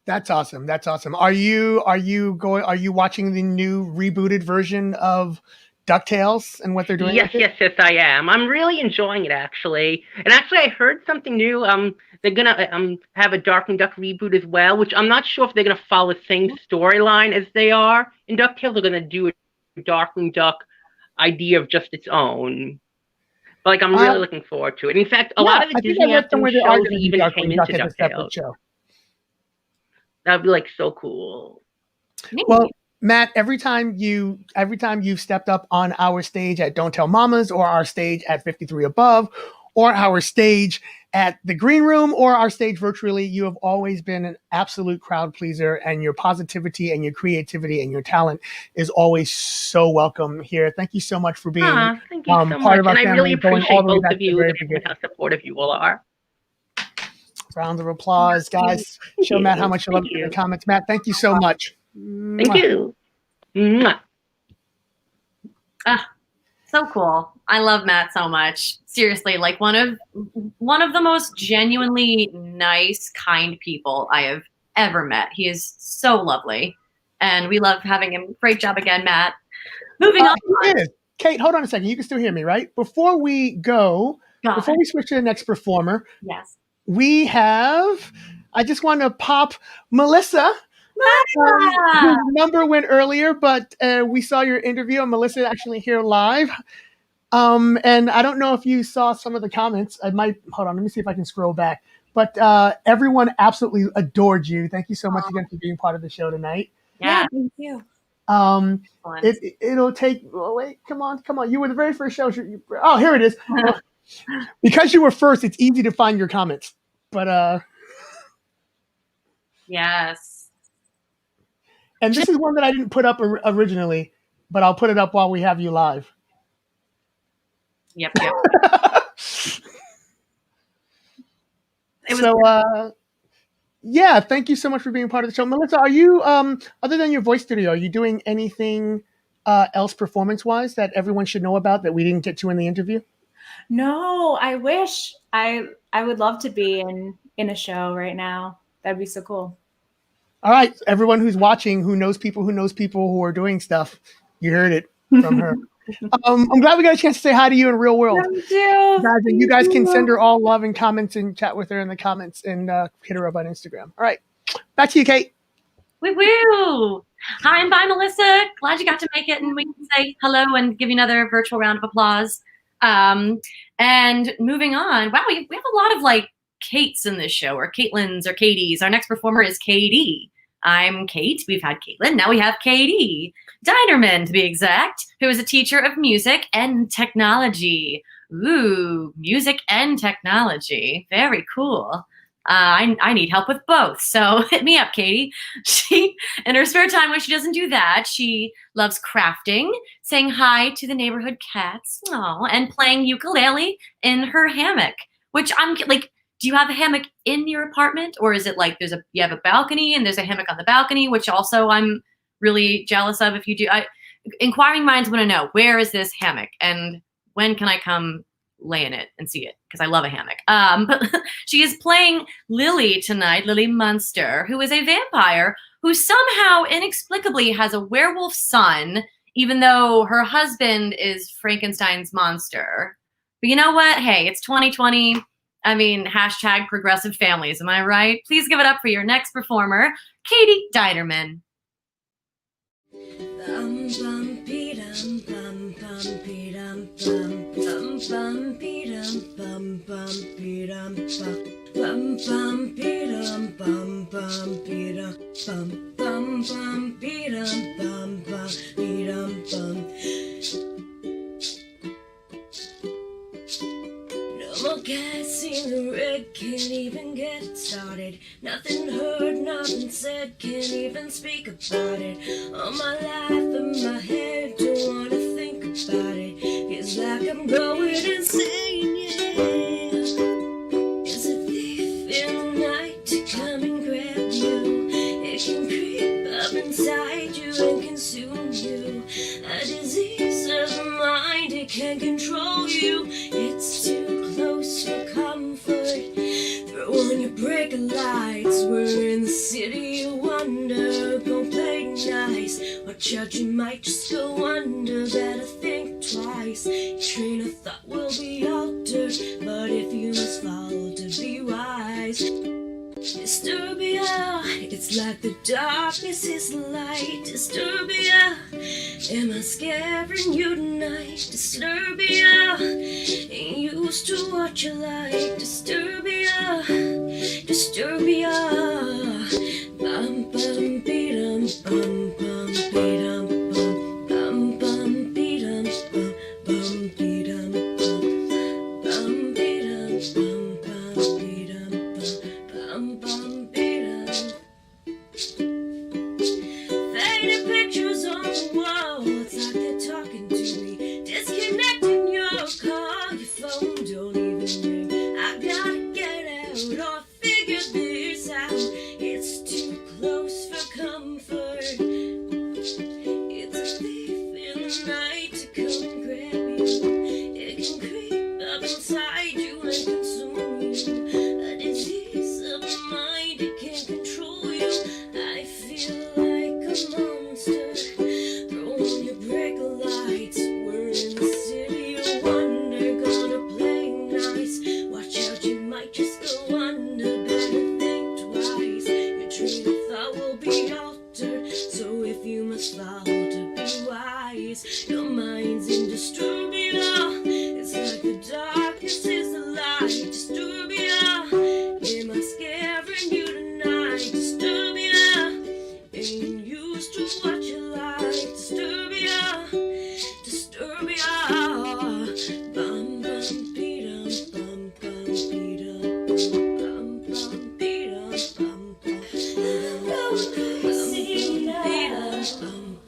That's awesome. That's awesome. Are you watching the new rebooted version of DuckTales and what they're doing? Yes, I am. I'm really enjoying it, actually. And actually, I heard something new. They're gonna have a Darkwing Duck reboot as well, which I'm not sure if they're gonna follow the same storyline as they are in DuckTales. They're gonna do a Darkwing Duck idea of just its own. But like, I'm really looking forward to it. In fact, a lot of the Disney afternoon shows even came into DuckTales. That'd be like so cool. Well, Matt, every time you've stepped up on our stage at Don't Tell Mamas, or our stage at 53 Above, or our stage at the Green Room, or our stage virtually, you have always been an absolute crowd pleaser, and your positivity and your creativity and your talent is always so welcome here. Thank you so much for being thank you so part much. of our And family. I really appreciate both of you and how supportive you all are. Round of applause, guys. Show Matt how much you love it in the comments. Matt, thank you so much. Thank you. Mwah. So cool. I love Matt so much. Seriously, like one of the most genuinely nice, kind people I have ever met. He is so lovely, and we love having him. Great job again, Matt. Moving on. Kate, hold on a second. You can still hear me, right? Before we switch to the next performer, yes, I just want to pop Melissa. Whose number went earlier, but we saw your interview, and Melissa actually here live. And I don't know if you saw some of the comments. Hold on, let me see if I can scroll back. But everyone absolutely adored you. Thank you so much again for being part of the show tonight. Yeah, thank you. It'll take. Oh, wait, come on! You were the very first show. Oh, here it is. Because you were first, it's easy to find your comments. But yes. And this is one that I didn't put up originally, but I'll put it up while we have you live. Yep. Yeah, thank you so much for being part of the show. Melissa, are you, other than your voice studio, are you doing anything else performance-wise that everyone should know about that we didn't get to in the interview? No, I wish. I would love to be in a show right now. That'd be so cool. All right, everyone who's watching, who knows people who are doing stuff, you heard it from her. I'm glad we got a chance to say hi to you in real world. Thank you. Guys, and you guys can send her all love and comments and chat with her in the comments and hit her up on Instagram. All right, back to you, Kate. Woo woo! Hi and bye, Melissa. Glad you got to make it, and we can say hello and give you another virtual round of applause. And moving on. Wow, we have a lot of like Kates in this show, or Caitlins, or Katies. Our next performer is Katie. I'm Kate. We've had Caitlin. Now we have Katie Dinerman, to be exact, who is a teacher of music and technology. Ooh, music and technology. Very cool. I need help with both. So hit me up, Katie. She, in her spare time when she doesn't do that, she loves crafting, saying hi to the neighborhood cats, and playing ukulele in her hammock, which I'm like, do you have a hammock in your apartment? Or is it like you have a balcony and there's a hammock on the balcony, which also I'm really jealous of if you do. Inquiring minds want to know, where is this hammock and when can I come lay in it and see it? Because I love a hammock. But she is playing Lily tonight, Lily Munster, who is a vampire who somehow inexplicably has a werewolf son, even though her husband is Frankenstein's monster. But you know what? Hey, it's 2020. I mean, hashtag progressive families. Am I right? Please give it up for your next performer, Katie Deiderman. Bum bum be-dum bum bum be-dum bum bum bum be-dum bum bum be-dum bum bum be-dum bum bum be-dum bum bum be-dum bum bum be-dum bum. No more gas in the red, can't even get started. Nothing heard, nothing said, can't even speak about it. All my life in my head, don't wanna think about it. Feels like I'm going insane, yeah. It's a thief in the night to come and grab you. It can creep up inside you and consume you. A disease of the mind, it can control you. It's too close for comfort. Throw on your break lights. We're in the city of wonder. Go play nice. Watch out, you might just go under. Better think twice. Your train of thought will be altered, but if you must follow to be wise. Disturbia, it's like the darkness is the light. Disturbia, am I scaring you tonight? Disturbia, ain't used to what you like. Disturbia, Disturbia, bum bum be-dum bum bum be-dum bum bum be-dum bum bum be-dum bum be-dum bum bum be-dum bum bum be-dum. Faded pictures on the wall, it's like they're talking to me. Disconnecting your call, your phone don't even ring. I gotta get out or figure this out. It's too close for comfort. It's a thief in the night to come and grab you. It can creep up inside you and consume you. A disease of the mind, it can't control you. I feel like a monster. Throw on your break lights. We're in the city of wonder. Gonna play nice. Watch out, you might just go under. Better think twice. Your train of thought will be altered. So if you must follow to be wise, your mind's in disturbia. It's like the darkness is the light. Disturbia, am I scaring you tonight? Disturbia, ain't used to what you like. Disturbia, Disturbia, bum bum be-dum bum bum be-dum bum bum be-dum bum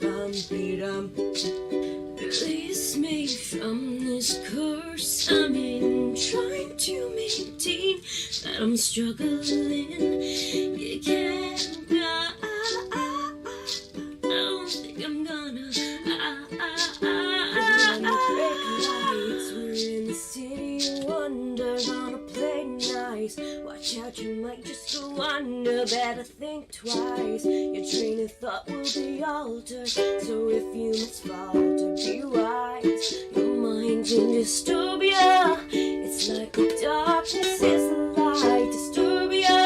bum be-dum. Release me from this curse I'm in, trying to maintain that I'm struggling. You can't I don't think I'm gonna. We're in the city of wonder, gonna play nice. Watch out, you might just go under. Better think twice. Your train of thought will be altered. So if you must fall to be wise, your mind's in disturbia. It's like the darkness is the light. Disturbia,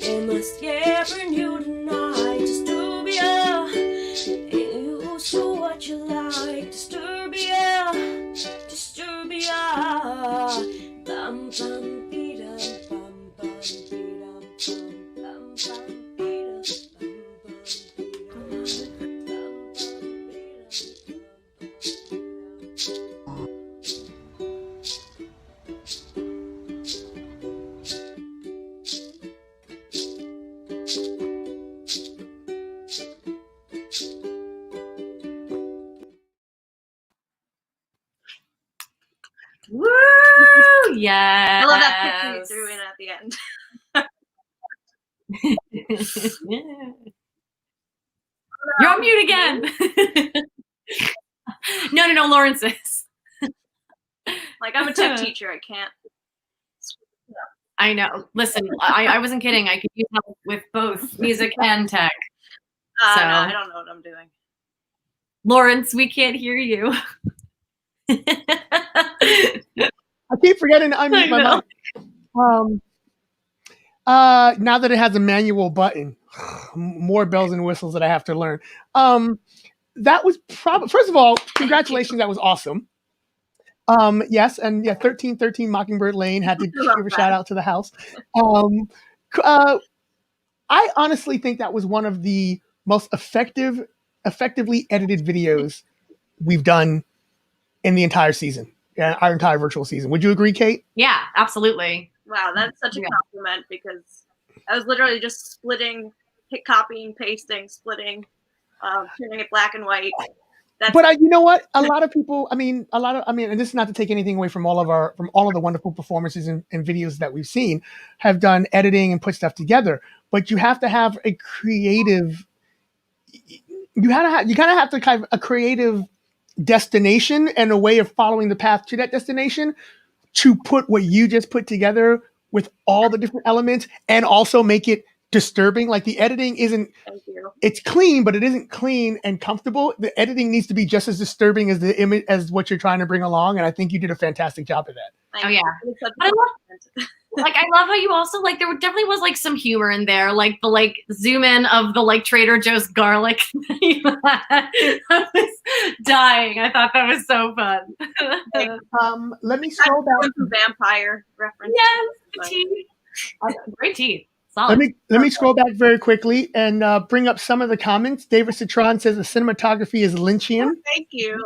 am I scaring you tonight? Disturbia, ain't used to what you like. Disturbia, Disturbia, bum bum be-dum bum bum be-dum bum bum be-dum bum bum be-dum. Woo! Yes. I love that picture you threw in at the end. You're on mute again. No, Lawrence is. Like, I'm a tech teacher. I can't. I know. Listen, I wasn't kidding. I could use help with both music and tech. So, No, I don't know what I'm doing. Lawrence, we can't hear you. I keep forgetting to unmute my mic. Now that it has a manual button, more bells and whistles that I have to learn. That was probably, first of all, congratulations. That was awesome. Yes, and yeah, 1313 Mockingbird Lane, had to give a shout out to the house. I honestly think that was one of the most effectively edited videos we've done in the entire season, our entire virtual season. Would you agree, Kate? Yeah, absolutely. Wow, that's such a compliment, because I was literally just splitting, copying, pasting, splitting, turning it black and white. But you know what? A lot of people, and this is not to take anything away from all of the wonderful performances and videos that we've seen, have done editing and put stuff together. But you have to have a creative, you kind of have to kind of a creative destination and a way of following the path to that destination to put what you just put together with all the different elements and also make it disturbing. Like, the editing isn't, it's clean, but it isn't clean and comfortable. The editing needs to be just as disturbing as the image, as what you're trying to bring along. And I think you did a fantastic job of that. Oh yeah. I love how you also, like, there definitely was like some humor in there, like the zoom in of the Trader Joe's garlic. I was dying. I thought that was so fun. Let me scroll back. Some vampire reference. Yes, teeth. Great teeth. Solid. Let me scroll back very quickly and bring up some of the comments. David Citron says the cinematography is Lynchian. Thank you.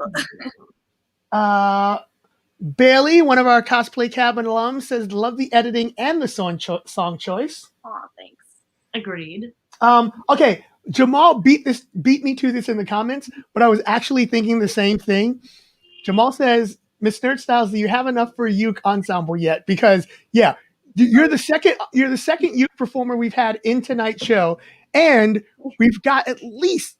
Bailey, one of our Cosplay Cabin alums, says love the editing and the song choice. Oh, thanks. Agreed. Okay, Jamal beat me to this in the comments, but I was actually thinking the same thing. Jamal says, Miss Nerd Styles, do you have enough for a uke ensemble yet? Because yeah, you're the second uke performer we've had in tonight's show, and we've got at least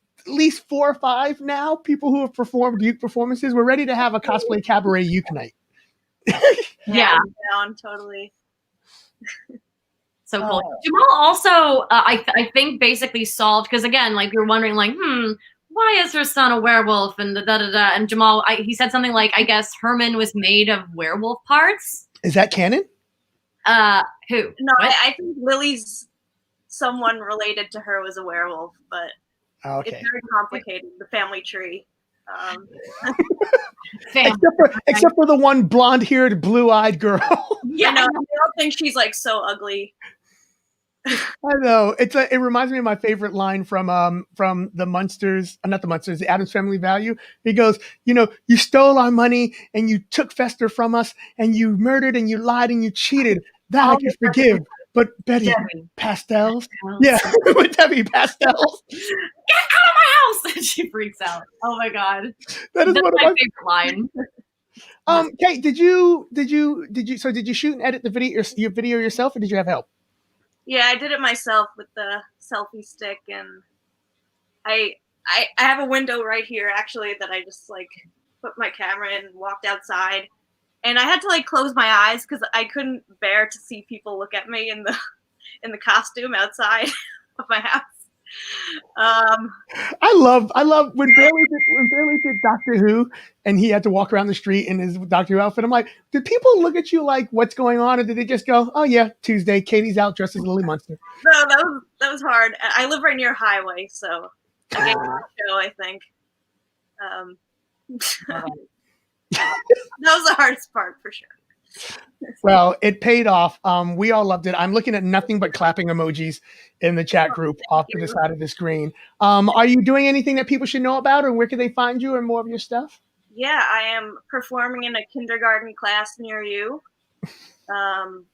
4 or 5 now people who have performed uke performances. We're ready to have a Cosplay Cabaret uke night. Yeah, I'm down, totally. So cool. Jamal also, I think, basically solved, because again, like, you're wondering, like, why is her son a werewolf and da-da-da-da, and Jamal, he said something like, I guess Herman was made of werewolf parts. Is that canon? Who? No, I think Lily's someone related to her was a werewolf, but okay. It's very complicated, the family tree. Except for the one blonde-haired, blue-eyed girl. Yeah, no, I don't think she's like so ugly. I know. It reminds me of my favorite line from the Munsters, not the Munsters, the Addams Family Value. He goes, you stole our money and you took Fester from us and you murdered and you lied and you cheated. That I can forgive. But Betty, pastels? Yeah, with Debbie, pastels. Get out of my house! And she freaks out. Oh my god. That's one of my favorite line. Kate, did you shoot and edit your video yourself, or did you have help? Yeah, I did it myself with the selfie stick, and I have a window right here actually that I just like put my camera in and walked outside. And I had to like close my eyes because I couldn't bear to see people look at me in the costume outside of my house. I love when Bailey did Doctor Who and he had to walk around the street in his Doctor Who outfit. I'm like, did people look at you like, what's going on, or did they just go, oh yeah, Tuesday, Katie's out dressed as Lily Munster? No, that was hard. I live right near a highway, so I gave it a show, I think. That was the hardest part for sure. Well, it paid off. We all loved it. I'm looking at nothing but clapping emojis in the chat group off to the side of the screen. Are you doing anything that people should know about, or where can they find you, or more of your stuff? Yeah, I am performing in a kindergarten class near you.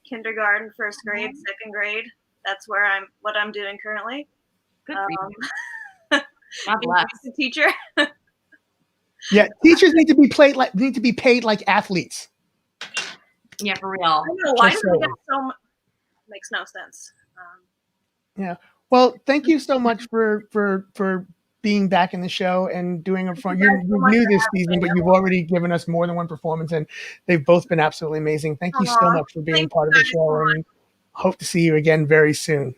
Kindergarten, first grade, second grade. That's what I'm doing currently. Good for you. God bless. A teacher. Yeah, teachers need to be paid like athletes. Yeah, for real. I don't know why Just do we saying. get so much? Makes no sense. Yeah. Well, thank you so much for being back in the show and doing a fun. You're new this season, but you've already given us more than one performance, and they've both been absolutely amazing. Thank you so Aw, much for being thank part you of the guys so show, and hope to see you again very soon.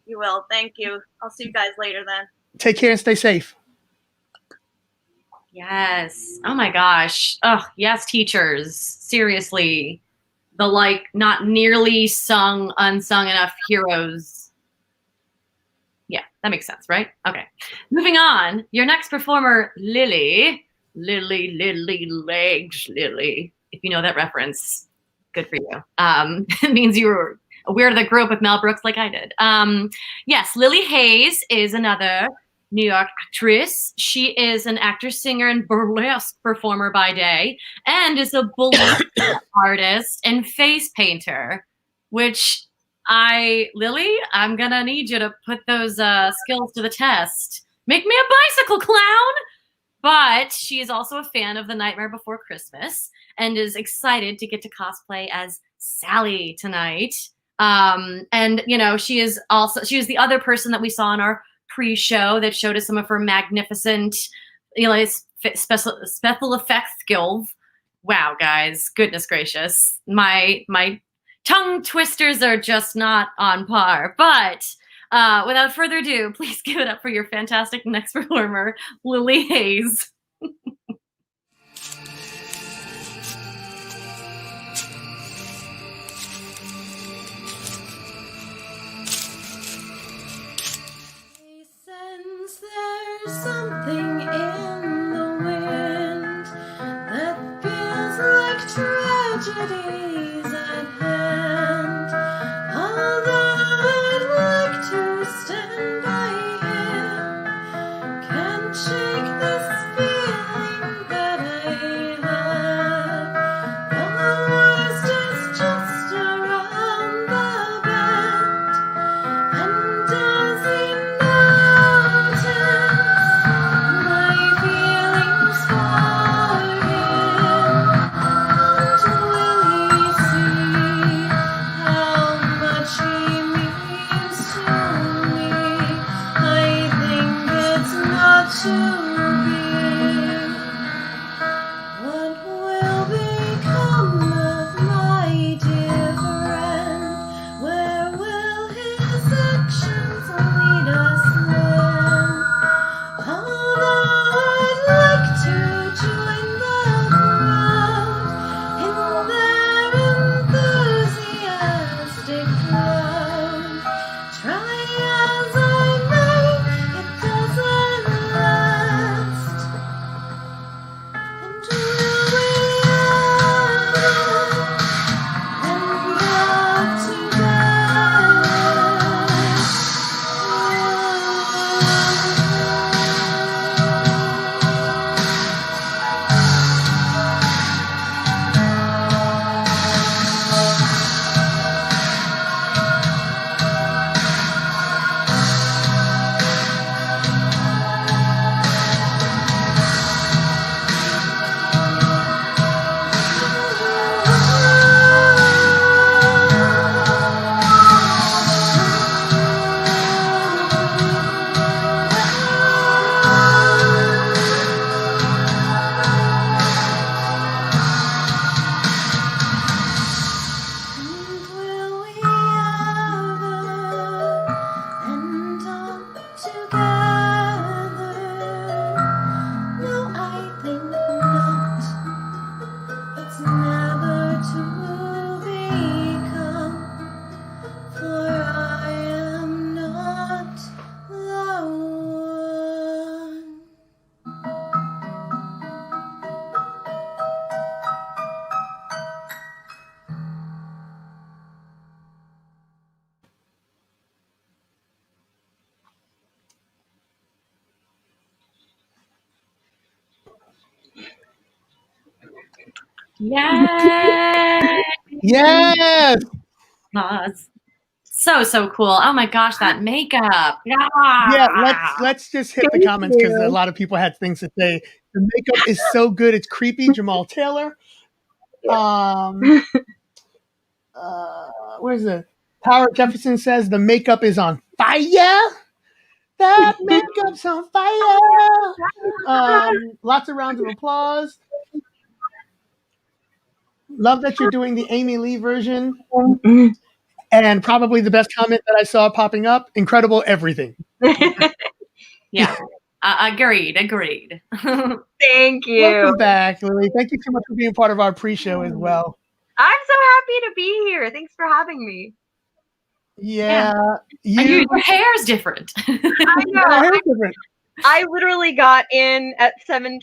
You will. Thank you. I'll see you guys later then. Take care and stay safe. Yes. Oh my gosh. Oh, yes, teachers. Seriously. The like not nearly unsung enough heroes. Yeah, that makes sense, right? Okay. Moving on. Your next performer, Lily. Lily Legs Lily. If you know that reference, good for you. It means you were a weirdo that grew up with Mel Brooks like I did. Yes, Lily Hayes is another New York actress. She is an actor, singer, and burlesque performer by day, and is a balloon artist and face painter, which Lily, I'm gonna need you to put those skills to the test. Make me a bicycle clown! But she is also a fan of The Nightmare Before Christmas and is excited to get to cosplay as Sally tonight. And you know, she was the other person that we saw in our pre-show that showed us some of her magnificent, you know, special effects skills. Wow, guys, goodness gracious, my tongue twisters are just not on par. But without further ado, please give it up for your fantastic next performer, Lily Hayes. There's something in the wind that feels like tragedies at hand. Although I'd like to stand by him, can't shake this feeling that I have. The worst is just around the bend, and does he notice my feelings for him? And will he see how much he means to me? I think it's not to be. What will become of my dear friend? Where will his actions lead us then? Although I'd like to join the crowd in their enthusiastic crowd, try as I may, it doesn't last. And will we ever end up together? No, I think not. It's never to become, for I am not the one. Yay! Yes. So cool. Oh my gosh, that makeup. Yeah, let's just hit the comments because a lot of people had things to say. The makeup is so good, it's creepy. Jamal Taylor. where's the Howard Jefferson says the makeup is on fire. That makeup's on fire. Lots of rounds of applause. Love that you're doing the Amy Lee version. And probably the best comment that I saw popping up, incredible everything. Yeah. Agreed. Thank you. Welcome back, Lily. Thank you so much for being part of our pre-show as well. I'm so happy to be here. Thanks for having me. Yeah. And your hair's different. I know. Your hair's different. I literally got in at 7:28.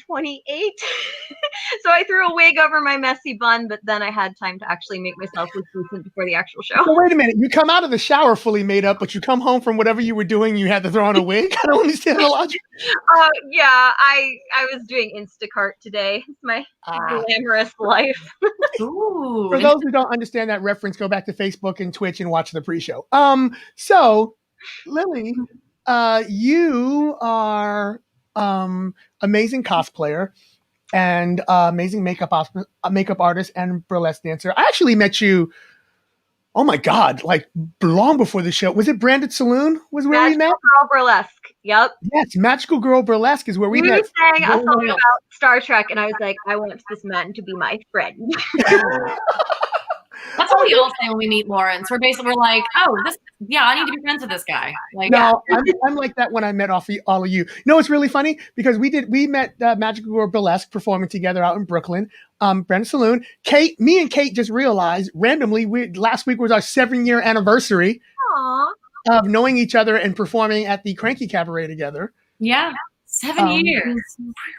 So I threw a wig over my messy bun, but then I had time to actually make myself look decent before the actual show. So wait a minute. You come out of the shower fully made up, but you come home from whatever you were doing, you had to throw on a wig? I don't understand the logic. Yeah, I was doing Instacart today. It's my glamorous life. Ooh. For those who don't understand that reference, go back to Facebook and Twitch and watch the pre-show. So Lily, you are amazing cosplayer and amazing makeup artist and burlesque dancer. I actually met you, oh my God, like long before the show. Was it Branded Saloon was where we met? Magical Girl Burlesque. Yep. Yes, Magical Girl Burlesque is where we met. Sang a song about Star Trek, and I was like, I want this man to be my friend. That's what we all say when we meet Lawrence. We're like, oh, I need to be friends with this guy. Like, no, I'm like that when I met all of you. You know, it's really funny because we met Magical Girl Burlesque performing together out in Brooklyn, Brandon Saloon. Me and Kate just realized randomly last week was our 7-year anniversary of knowing each other and performing at the Cranky Cabaret together. Yeah. 7 years.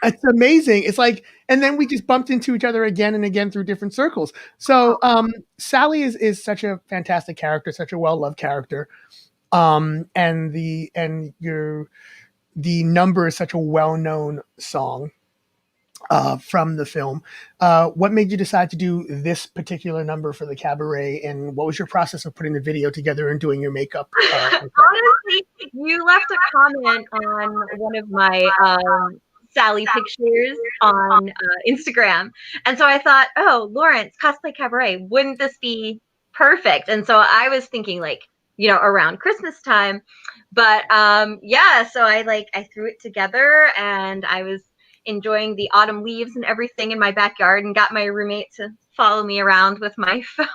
It's amazing. It's like, and then we just bumped into each other again and again through different circles. So Sally is such a fantastic character, such a well-loved character. And the number is such a well-known song from the film. What made you decide to do this particular number for the cabaret, and what was your process of putting the video together and doing your makeup? Honestly, you left a comment on one of my Sally pictures on Instagram, and so I thought, oh, Lawrence, Cosplay Cabaret, wouldn't this be perfect? And so I was thinking, like, around Christmas time, but so I threw it together, and I was enjoying the autumn leaves and everything in my backyard, and got my roommate to follow me around with my phone.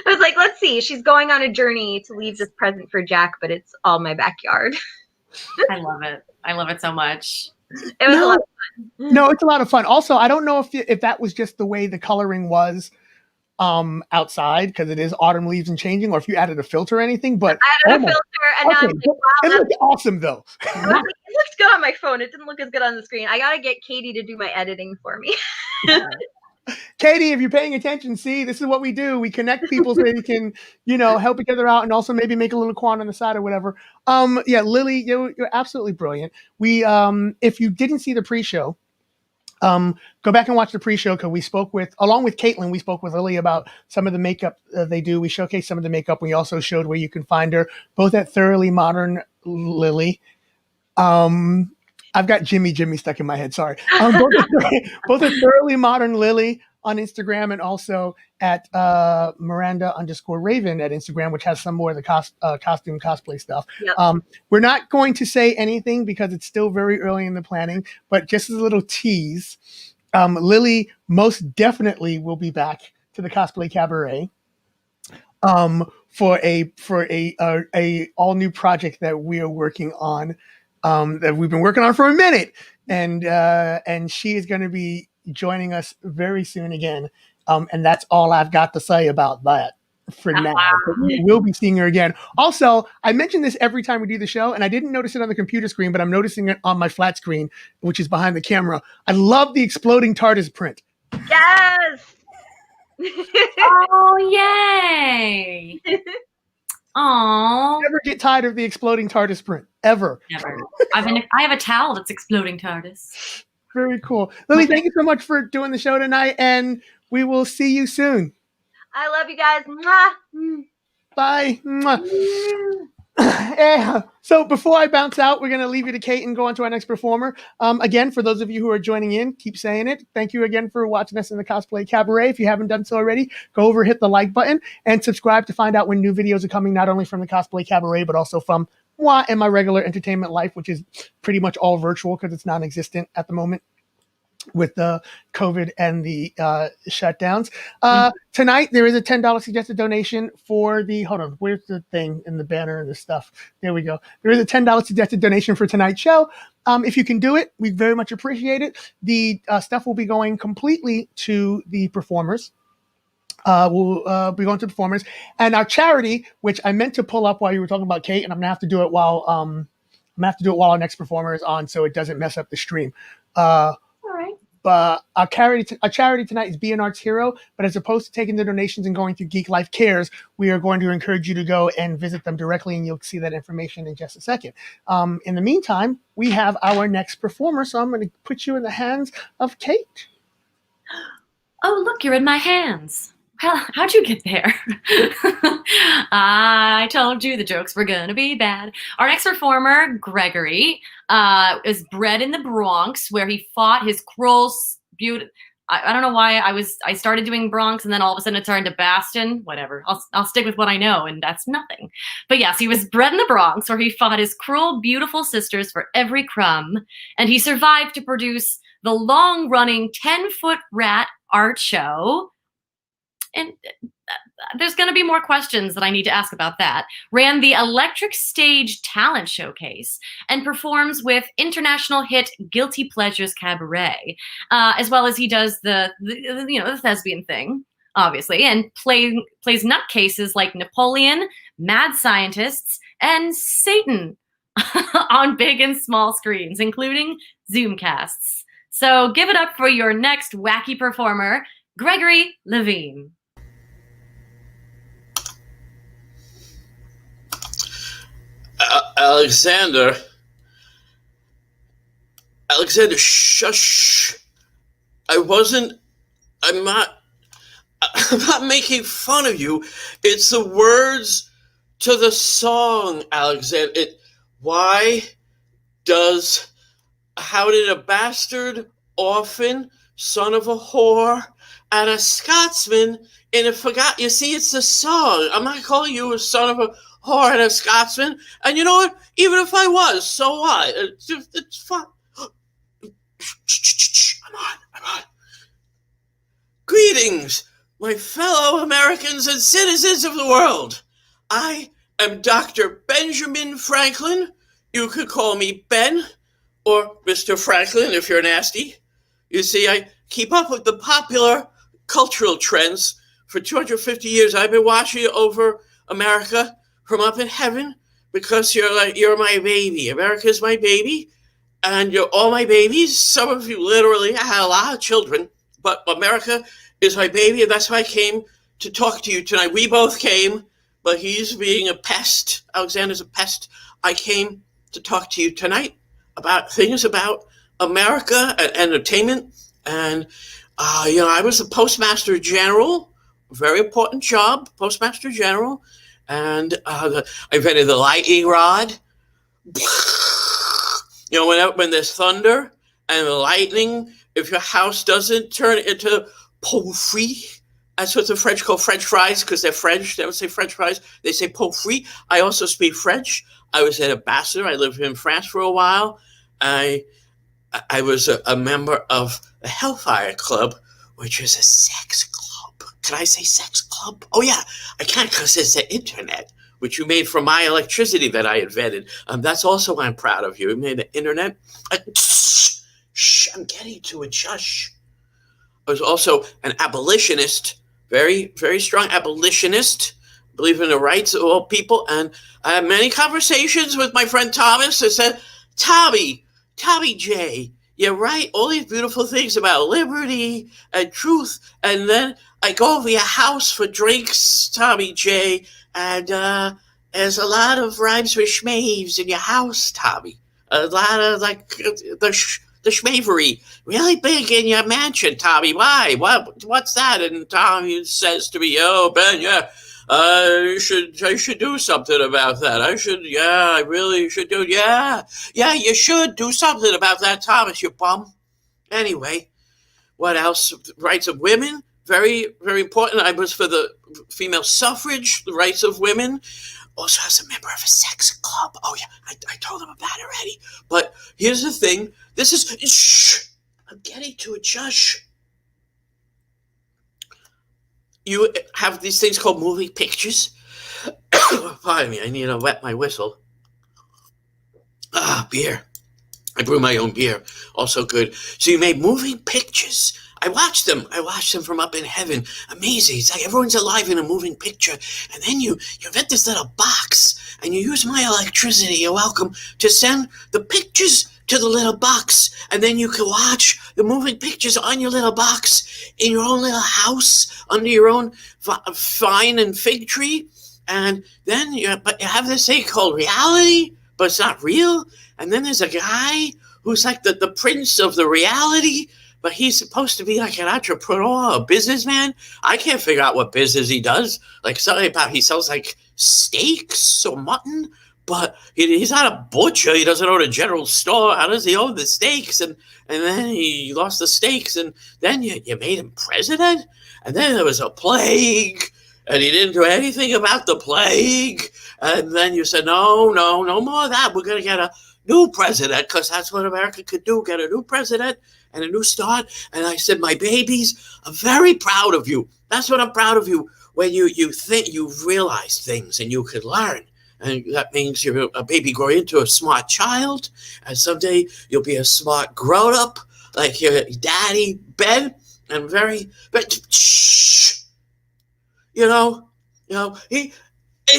I was like, let's see, she's going on a journey to leave this present for Jack, but it's all my backyard. I love it. I love it so much. It was a lot of fun. No, it's a lot of fun. Also, I don't know if that was just the way the coloring was outside, because it is autumn leaves and changing, or if you added a filter or anything, but I added a filter, and now I'm like, wow, it looked awesome though. It looked good on my phone. It didn't look as good on the screen. I gotta get Katie to do my editing for me. Katie, if you're paying attention, see, this is what we do. We connect people so they can, help each other out, and also maybe make a little quan on the side or whatever. Lily, you're absolutely brilliant. We, if you didn't see the pre-show, go back and watch the pre-show, because along with Caitlin, we spoke with Lily about some of the makeup they do. We showcased some of the makeup. We also showed where you can find her, both at Thoroughly Modern Lily. I've got Jimmy stuck in my head. Sorry. Both at Thoroughly Modern Lily on Instagram, and also at Miranda_Raven at Instagram, which has some more of the costume cosplay stuff. Yep. We're not going to say anything because it's still very early in the planning, but just as a little tease, Lily most definitely will be back to the Cosplay Cabaret for a all new project that we are working on. That we've been working on for a minute, and she is going to be joining us very soon again, and that's all I've got to say about that for now. We'll be seeing her again. Also, I mention this every time we do the show, and I didn't notice it on the computer screen, but I'm noticing it on my flat screen, which is behind the camera. I love the exploding TARDIS print. Yes. Oh, yay! Aww. Never get tired of the exploding TARDIS print, ever. Never. I have a towel that's exploding TARDIS. Very cool. Lily, thank you so much for doing the show tonight, and we will see you soon. I love you guys. Mwah. Bye. Mwah. So before I bounce out, we're going to leave you to Kate and go on to our next performer. Again, for those of you who are joining in, keep saying it. Thank you again for watching us in the Cosplay Cabaret. If you haven't done so already, go over, hit the like button, and subscribe to find out when new videos are coming, not only from the Cosplay Cabaret, but also from moi and my regular entertainment life, which is pretty much all virtual because it's non-existent at the moment with the COVID and the shutdowns. Tonight, there is a $10 suggested donation for the, hold on, where's the thing in the banner and the stuff? There we go. There is a $10 suggested donation for tonight's show. If you can do it, we very much appreciate it. The stuff will be going completely to the performers. We'll be going to the performers. And our charity, which I meant to pull up while you were talking about Kate, and I'm gonna have to do it while our next performer is on, so it doesn't mess up the stream. But our charity tonight is Be an Arts Hero. But as opposed to taking the donations and going through Geek Life Cares, we are going to encourage you to go and visit them directly, and you'll see that information in just a second. In the meantime, we have our next performer, so I'm going to put you in the hands of Kate. Oh, look, you're in my hands. How'd you get there? I told you the jokes were gonna be bad. Our next performer, Gregory, is bred in the Bronx, where he fought his cruel I don't know why I started doing Bronx and then all of a sudden it turned to Bastion. Whatever. I'll stick with what I know, and that's nothing. But yes, he was bred in the Bronx, where he fought his cruel, beautiful sisters for every crumb, and he survived to produce the long-running 10-foot rat art show. And there's going to be more questions that I need to ask about that. Ran the Electric Stage Talent Showcase and performs with international hit Guilty Pleasures Cabaret, as well as he does the thespian thing, obviously, and plays nutcases like Napoleon, Mad Scientists, and Satan on big and small screens, including Zoomcasts. So give it up for your next wacky performer, Gregory Levine. Alexander, shush. I'm not making fun of you. It's the words to the song, Alexander. How did a bastard orphan, son of a whore, and a Scotsman in a you see, it's the song. I'm not calling you a son of a whore and a Scotsman. And you know what? Even if I was, so what? It's fun. I'm on. Greetings, my fellow Americans and citizens of the world. I am Dr. Benjamin Franklin. You could call me Ben or Mr. Franklin if you're nasty. You see, I keep up with the popular cultural trends. For 250 years, I've been watching over America from up in heaven because you're my baby. America's my baby, and you're all my babies. Some of you literally, I had a lot of children, but America is my baby, and that's why I came to talk to you tonight. We both came, but he's being a pest. Alexander's a pest. I came to talk to you tonight about things about America and entertainment. And, I was the Postmaster General, very important job, Postmaster General. And I invented the lightning rod. When there's thunder and the lightning, if your house doesn't turn into pommes frites, that's what the French call French fries, because they're French. They don't say French fries. They say pommes frites. I also speak French. I was an ambassador. I lived in France for a while. I was a member of the Hellfire Club, which is a sex club. Can I say sex club? Oh, yeah. I can't because it's the internet, which you made from my electricity that I invented. That's also why I'm proud of you. You made the internet. Shh, I'm getting to it. Shush. I was also an abolitionist, very, very strong abolitionist, believe in the rights of all people. And I had many conversations with my friend Thomas. I said, Tommy J., you're right, all these beautiful things about liberty and truth. And then I go over your house for drinks, Tommy J., and there's a lot of rhymes with schmaves in your house, Tommy. A lot of, the schmavery really big in your mansion, Tommy. Why? What's that? And Tommy says to me, oh, Ben, yeah, I should do something about that. I really should do. Yeah, you should do something about that, Thomas, you bum. Anyway, what else? Rights of women, very, very important. I was for the female suffrage, the rights of women. Also, as a member of a sex club. Oh yeah, I told him about it already. But here's the thing. This is shh. I'm getting to it, Josh. You have these things called moving pictures. Pardon me, I need to wet my whistle. Beer. I brew my own beer. Also good. So you made moving pictures. I watched them from up in heaven. Amazing. It's like everyone's alive in a moving picture. And then you get this little box and you use my electricity. You're welcome to send the pictures to the little box. And then you can watch the moving pictures on your little box in your own little house under your own vine and fig tree. And then you have this thing called reality, but it's not real. And then there's a guy who's like the prince of the reality, but he's supposed to be like an entrepreneur, a businessman. I can't figure out what business he does. Like something about he sells like steaks or mutton, but he's not a butcher. He doesn't own a general store. How does he own the steaks? And then he lost the steaks, and then you made him president. And then there was a plague, and he didn't do anything about the plague. And then you said, no more of that. We're going to get a new president, because that's what America could do, get a new president and a new start. And I said, my babies are very proud of you. That's what I'm proud of you, when you think you've realized things and you could learn. And that means you're a baby growing into a smart child, and someday you'll be a smart grown-up like your daddy, Ben, and shh.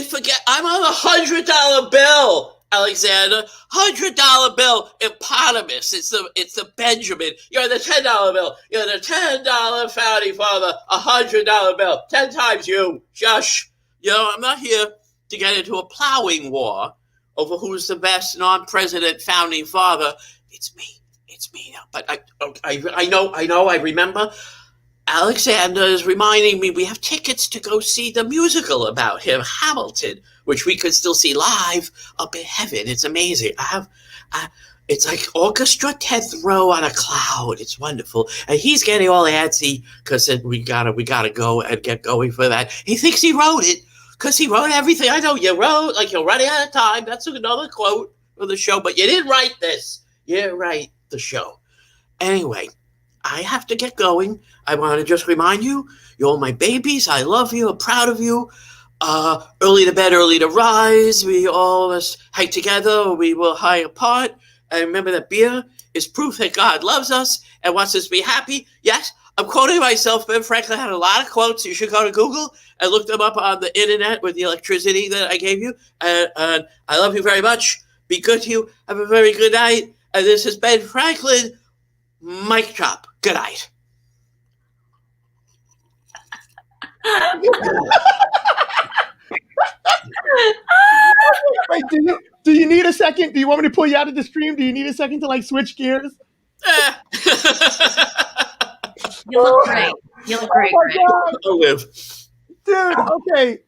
Forget, I'm on a $100 bill. Alexander, $100 bill, eponymous. It's the Benjamin. You're the $10 bill. You're the $10 founding father. $100 bill. 10 times you. Shush. I'm not here to get into a plowing war over who's the best non-president founding father. It's me. Now. But I know. I remember. Alexander is reminding me we have tickets to go see the musical about him, Hamilton, which we could still see live up in heaven. It's amazing. It's like orchestra 10th row on a cloud. It's wonderful. And he's getting all antsy because we gotta go and get going for that. He thinks he wrote it because he wrote everything. I know you wrote, like you're running out of time. That's another quote for the show, but you didn't write this. You didn't write the show. Anyway, I have to get going. I want to just remind you, you're all my babies. I love you. I'm proud of you. Early to bed, early to rise. We all must hang together. We will high apart. And remember that beer is proof that God loves us and wants us to be happy. Yes, I'm quoting myself. Ben Franklin had a lot of quotes. You should go to Google and look them up on the internet with the electricity that I gave you. And I love you very much. Be good to you. Have a very good night. And this is Ben Franklin. Mic drop. Good night. Wait, do you need a second? Do you want me to pull you out of the stream? Do you need a second to switch gears? You look great. You look great. Oh my God. Dude, okay.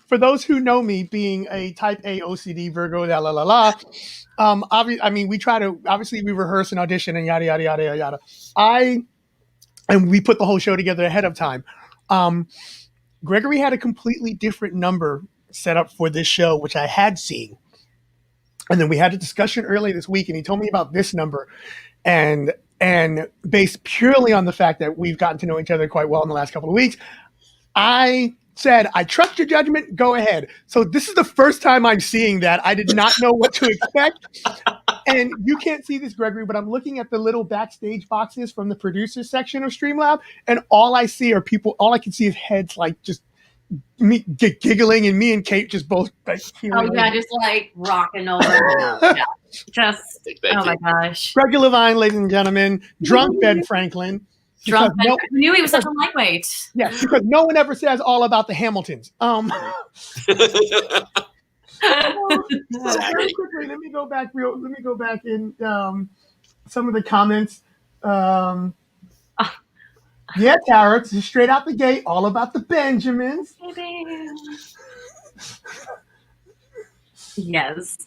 For those who know me, being a type A OCD Virgo, we rehearse and audition and yada yada yada yada. And we put the whole show together ahead of time. Gregory had a completely different number set up for this show, which I had seen. And then we had a discussion earlier this week, and he told me about this number, and based purely on the fact that we've gotten to know each other quite well in the last couple of weeks, I said, I trust your judgment, go ahead. So this is the first time I'm seeing that. I did not know what to expect. And you can't see this, Gregory, but I'm looking at the little backstage boxes from the producers section of Streamlab, and all I see are people, all I can see is heads just me giggling, and me and Kate just both just rocking over. Yeah. Oh my gosh. Greg Levine, ladies and gentlemen, drunk Ben Franklin. I knew he was such a lightweight. Yes, because no one ever says all about the Hamiltons. Very quickly, let me go back in some of the comments. Yeah, Tara, it's just straight out the gate, all about the Benjamins. Yes.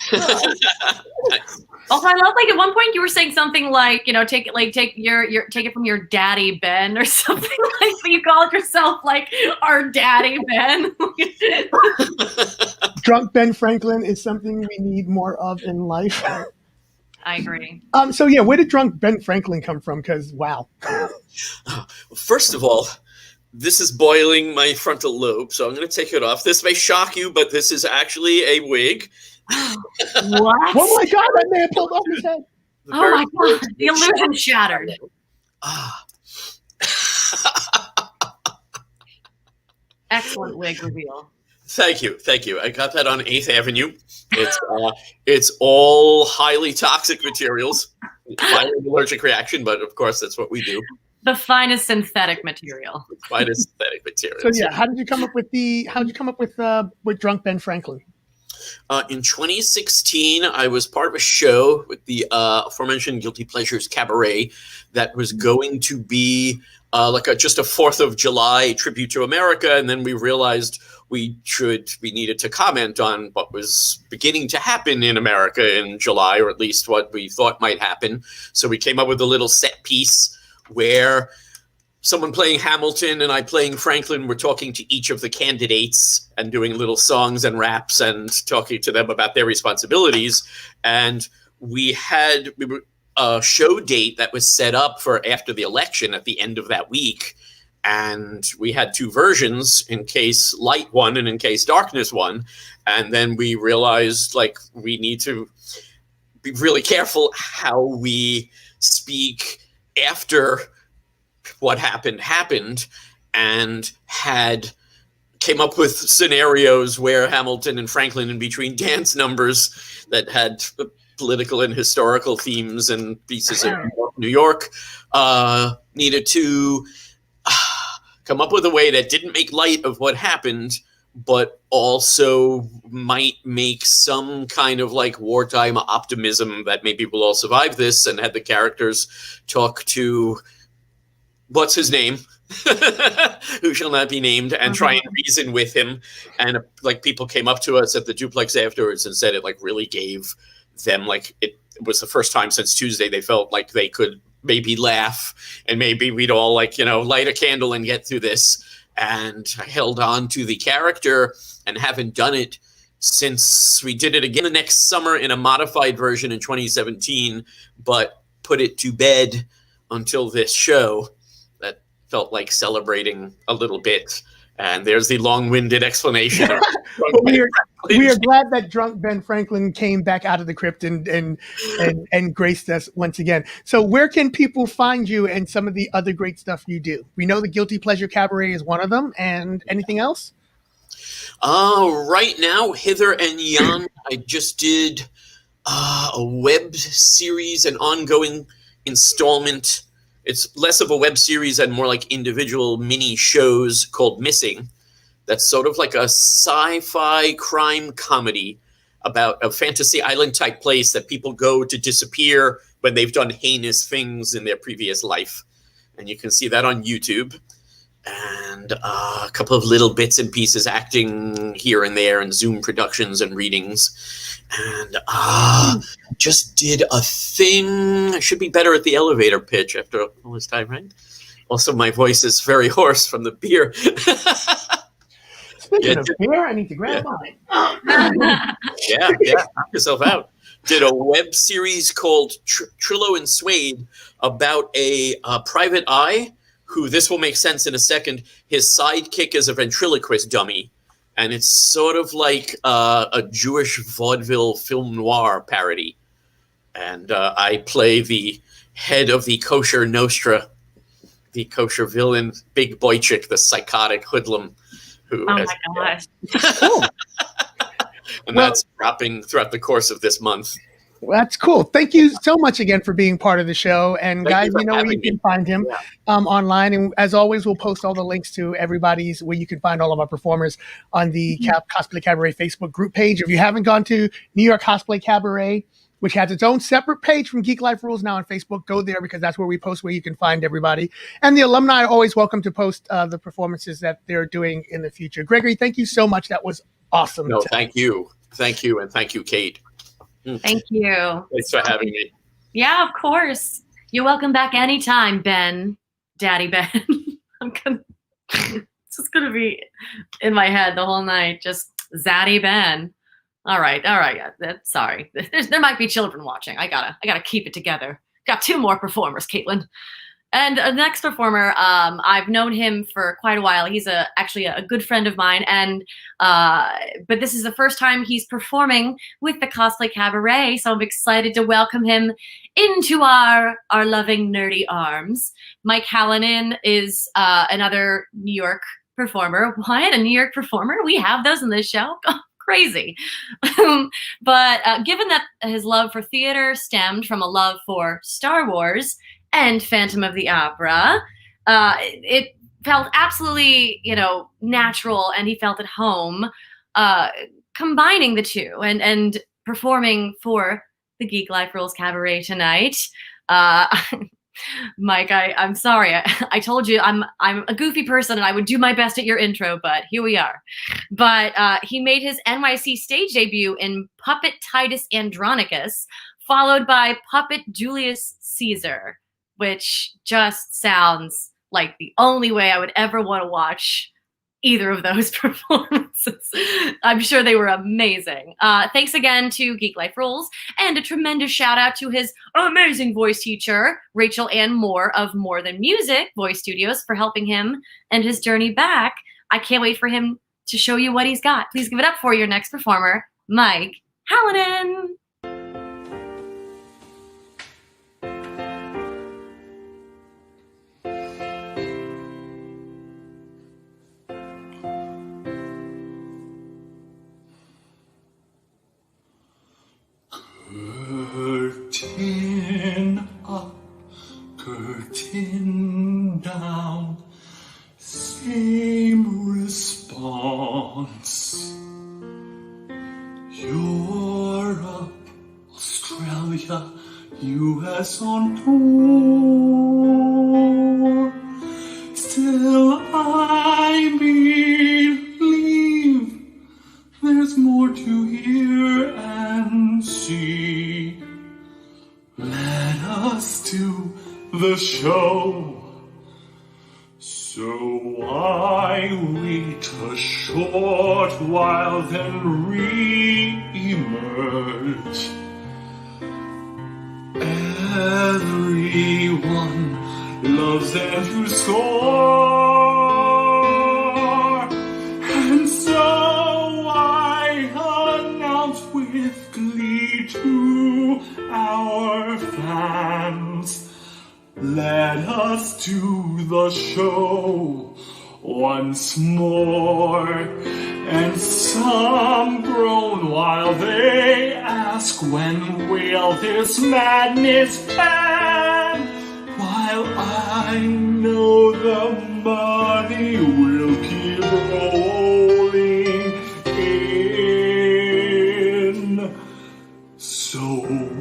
Also, I love like at one point you were saying something like, take it from your daddy Ben or something like that. You called yourself like our daddy Ben. Drunk Ben Franklin is something we need more of in life. I agree. So yeah, where did Drunk Ben Franklin come from? Because wow. First of all, this is boiling my frontal lobe, so I'm going to take it off. This may shock you, but this is actually a wig. What? Oh my God, that man pulled off his head. Oh my God, the illusion shattered. Excellent wig reveal. Thank you. I got that on 8th Avenue. It's all highly toxic materials, violent allergic reaction, but of course that's what we do. The finest synthetic material. So yeah, how did you come up with Drunk Ben Franklin? In 2016, I was part of a show with the aforementioned Guilty Pleasures Cabaret that was going to be just a 4th of July tribute to America, and then we realized we needed to comment on what was beginning to happen in America in July, or at least what we thought might happen. So we came up with a little set piece where someone playing Hamilton and I playing Franklin were talking to each of the candidates and doing little songs and raps and talking to them about their responsibilities. And we had a show date that was set up for after the election at the end of that week. And we had 2 versions in case light won and in case darkness won. And then we realized we need to be really careful how we speak after what happened, and came up with scenarios where Hamilton and Franklin, in between dance numbers that had political and historical themes and pieces of New York, needed to come up with a way that didn't make light of what happened, but also might make some kind of wartime optimism that maybe we'll all survive this, and had the characters talk to what's his name, who shall not be named, and try and reason with him. And people came up to us at the duplex afterwards and said it really gave them it was the first time since Tuesday they felt like they could maybe laugh, and maybe we'd all light a candle and get through this. And I held on to the character and haven't done it since we did it again the next summer in a modified version in 2017, but put it to bed until this show. That felt like celebrating a little bit. And there's the long-winded explanation. Of we are glad that Drunk Ben Franklin came back out of the crypt and graced us once again. So where can people find you and some of the other great stuff you do? We know the Guilty Pleasure Cabaret is one of them. And anything else? Right now, hither and yon, I just did a web series, an ongoing installment. It's less of a web series and more like individual mini shows called Missing. That's sort of like a sci-fi crime comedy about a fantasy island type place that people go to disappear when they've done heinous things in their previous life. And you can see that on YouTube. And a couple of little bits and pieces acting here and there and Zoom productions and readings. And just did a thing. I should be better at the elevator pitch after all this time, right? Also, my voice is very hoarse from the beer. Speaking of beer, I need to grab mine. Yeah, knock yourself out. Did a web series called Trillo and Suede about a private eye who, this will make sense in a second, his sidekick is a ventriloquist dummy. And it's sort of like a Jewish vaudeville film noir parody. And I play the head of the kosher Nostra, the kosher villain, Big Boychik, the psychotic hoodlum. Who oh my gosh. And that's dropping throughout the course of this month. Well, that's cool. Thank you so much again for being part of the show. And guys, you know where you can find him online. And as always, we'll post all the links to everybody's where you can find all of our performers on the Cosplay Cabaret Facebook group page. If you haven't gone to New York Cosplay Cabaret which has its own separate page from Geek Life Rules now on Facebook. Go there because that's where we post where you can find everybody. And the alumni are always welcome to post the performances that they're doing in the future. Gregory, thank you so much. That was awesome. No, thank you. Thank you. And thank you, Kate. Thank you. Thanks for having me. Yeah, of course. You're welcome back anytime, Ben. Daddy Ben. It's just gonna be in my head the whole night. Just Zaddy Ben. All right. Sorry. There might be children watching. I gotta keep it together. Got 2 more performers, Caitlin. And the next performer, I've known him for quite a while. He's actually a good friend of mine, and but this is the first time he's performing with the Cosplay Cabaret, so I'm excited to welcome him into our loving nerdy arms. Mike Hallinan is another New York performer. What, a New York performer? We have those in this show? Crazy. But given that his love for theater stemmed from a love for Star Wars and Phantom of the Opera, it felt absolutely, natural, and he felt at home combining the two and performing for the Geek Life Rules Cabaret tonight. Mike, I'm sorry. I told you I'm a goofy person and I would do my best at your intro, but here we are. But he made his NYC stage debut in Puppet Titus Andronicus, followed by Puppet Julius Caesar, which just sounds like the only way I would ever want to watch either of those performances. I'm sure they were amazing. Thanks again to Geek Life Rules, and a tremendous shout out to his amazing voice teacher, Rachel Ann Moore of More Than Music Voice Studios, for helping him and his journey back. I can't wait for him to show you what he's got. Please give it up for your next performer, Mike Hallinan. Curtain up, curtain down, same response. Europe, Australia, US on tour. Still I believe there's more to hear and see. Let us do the show. So I wait a short while, then re-emerge. Everyone loves them to score, and so I announce with glee to our fans, let us do the show once more. And some groan while they ask, when will this madness end? While I know the money will keep rolling in. So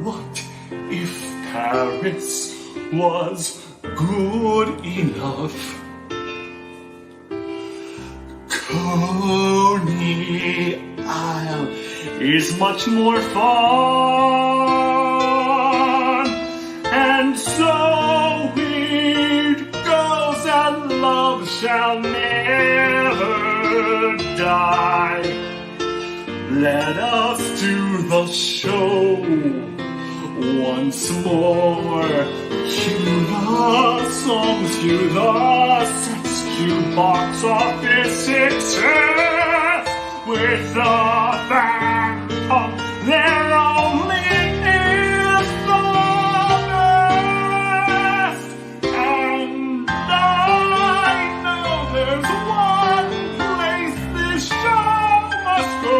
what if Paris was good enough? Coney Isle is much more fun, and so it goes, and love shall never die. Let us do the show once more. Cue the songs, cue the sets, cue box office success. With the Phantom, there only is the best. And I know there's one place this show must go.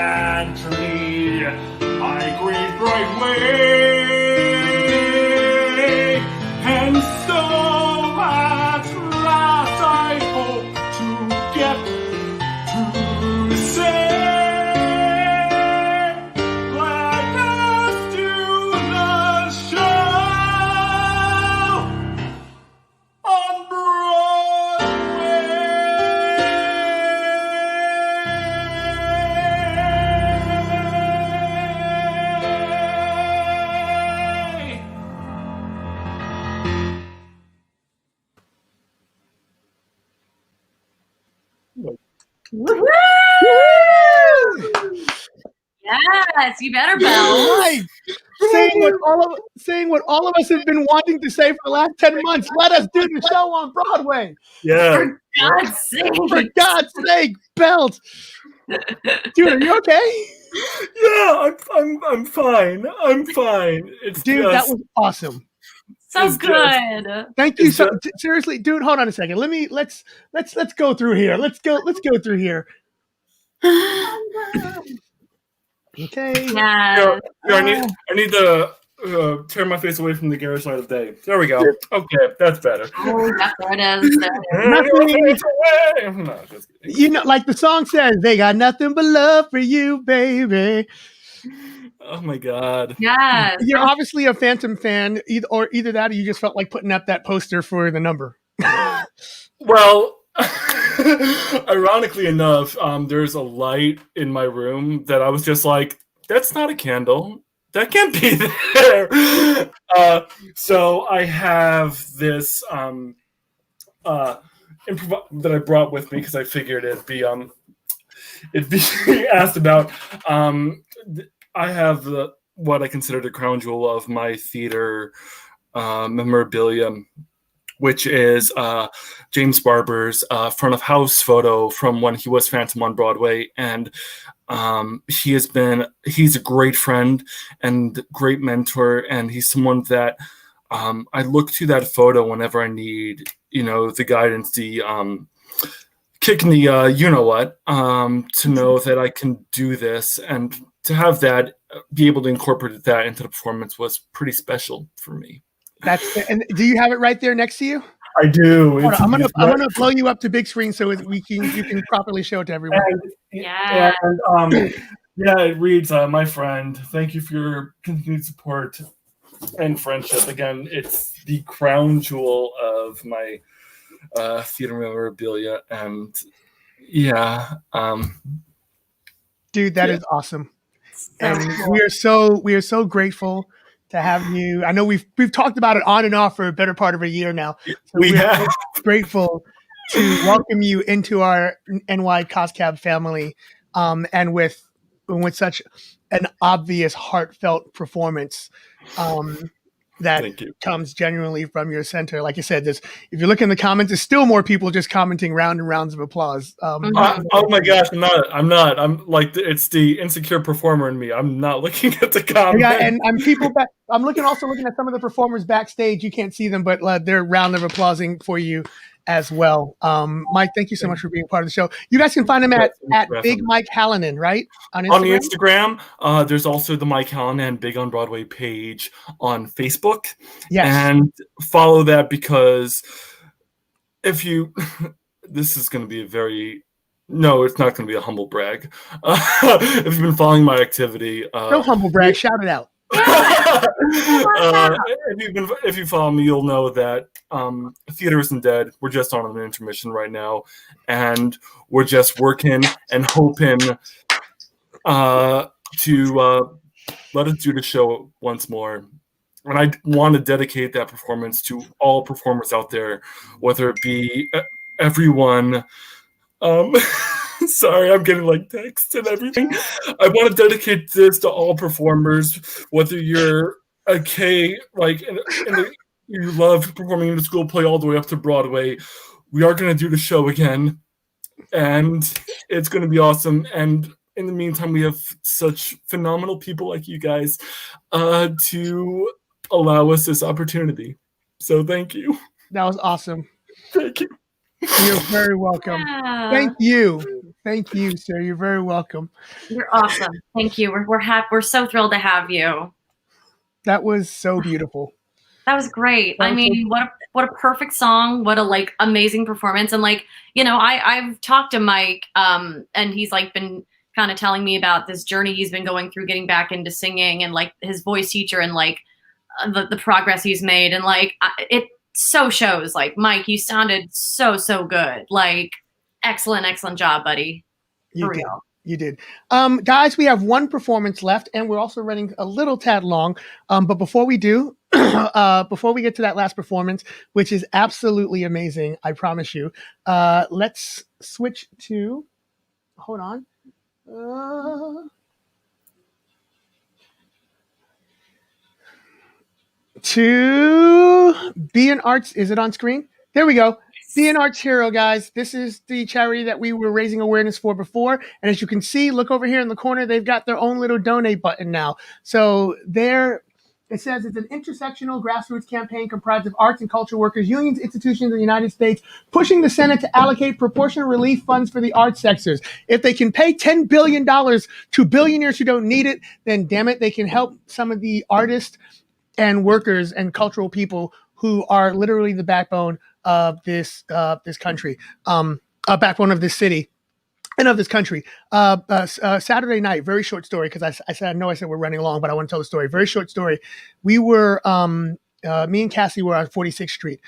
Vibrantly, I greet bright way, and so at last I hope to Woo-hoo! Woo! Yes, you better bell. Right. Saying what all of us have been wanting to say for the last 10 months. Let us do the show on Broadway. Yeah. For God's sake. For God's sake, belt. Dude, are you okay? Yeah, I'm fine. I'm fine. It's Dude, just, that was awesome. So It's good. Thank you. It's So seriously, dude, hold on a second. Let's go through here. Let's go through here. Okay. Yeah. I need to turn my face away from the garage light of day. There we go. Okay, that's better. Oh, yeah, there it is. There it is. Nothing. No, just kidding. You know, like the song says, they got nothing but love for you, baby. Oh my God. Yes. You're obviously a Phantom fan, either that or you just felt like putting up that poster for the number. Well, ironically enough, there's a light in my room that I was just like, that's not a candle. That can't be there. So I have this improv that I brought with me because I figured it'd be asked about. I have what I consider the crown jewel of my theater memorabilia, which is James Barber's front of house photo from when he was Phantom on Broadway. And he's a great friend and great mentor. And he's someone that I look to that photo whenever I need, the guidance, the kick in the you-know-what, to know that I can do this. And to have that, be able to incorporate that into the performance was pretty special for me. And do you have it right there next to you? I do. I'm gonna blow you up to big screen so you can properly show it to everyone. Yeah. And it reads, "My friend, thank you for your continued support and friendship. Again, it's the crown jewel of my theater memorabilia." And dude, that is awesome. And we are so grateful to have you. I know we've talked about it on and off for a better part of a year now. So we are have. so grateful to welcome you into our NY CosCab family, and with such an obvious, heartfelt performance that comes genuinely from your center. Like I said, if you look in the comments, there's still more people just commenting round and rounds of applause. Oh my gosh, I'm not. I'm like, it's the insecure performer in me. I'm not looking at the comments. Yeah, and I'm looking at some of the performers backstage. You can't see them, but they're round of applauding for you as well. Mike, thank you so much for being part of the show. You guys can find him at Big Mike Hallinan, right? On Instagram? On the Instagram, there's also the Mike Hallinan Big on Broadway page on Facebook. Yes. And follow that, because if you, this is going to be no, it's not going to be a humble brag. If you've been following my activity. No humble brag, shout it out. If you follow me, you'll know that theater isn't dead. We're just on an intermission right now, and we're just working and hoping to let us do the show once more. And I want to dedicate that performance to all performers out there, whether it be everyone. Sorry, I'm getting like texts and everything. I want to dedicate this to all performers, whether you're you love performing in the school play all the way up to Broadway. We are going to do the show again, and it's going to be awesome. And in the meantime, we have such phenomenal people like you guys to allow us this opportunity. So thank you. That was awesome. Thank you. You're very welcome. Yeah. Thank you, sir. You're very welcome. You're awesome. Thank you. We're happy. We're so thrilled to have you. That was so beautiful. That was great. I mean, what a perfect song. What a amazing performance. And I've talked to Mike, and he's been kind of telling me about this journey he's been going through, getting back into singing, and his voice teacher, and the progress he's made, and it so shows. Mike, you sounded so good. Excellent job, buddy. For real. You did. Guys, we have one performance left, and we're also running a little tad long. But before we do, before we get to that last performance, which is absolutely amazing, I promise you, let's switch to hold on. To Be an Arts, is it on screen? There we go. Be an Arts Hero, guys. This is the charity that we were raising awareness for before. And as you can see, look over here in the corner, they've got their own little donate button now. So there, it says it's an intersectional grassroots campaign comprised of arts and culture workers, unions, institutions in the United States, pushing the Senate to allocate proportional relief funds for the arts sectors. If they can pay $10 billion to billionaires who don't need it, then damn it, they can help some of the artists and workers and cultural people who are literally the backbone of this country, backbone of this city and of this country. Saturday night, very short story, because I said we're running long, but I want to tell the story. Very short story. We were, me and Cassie were on 46th Street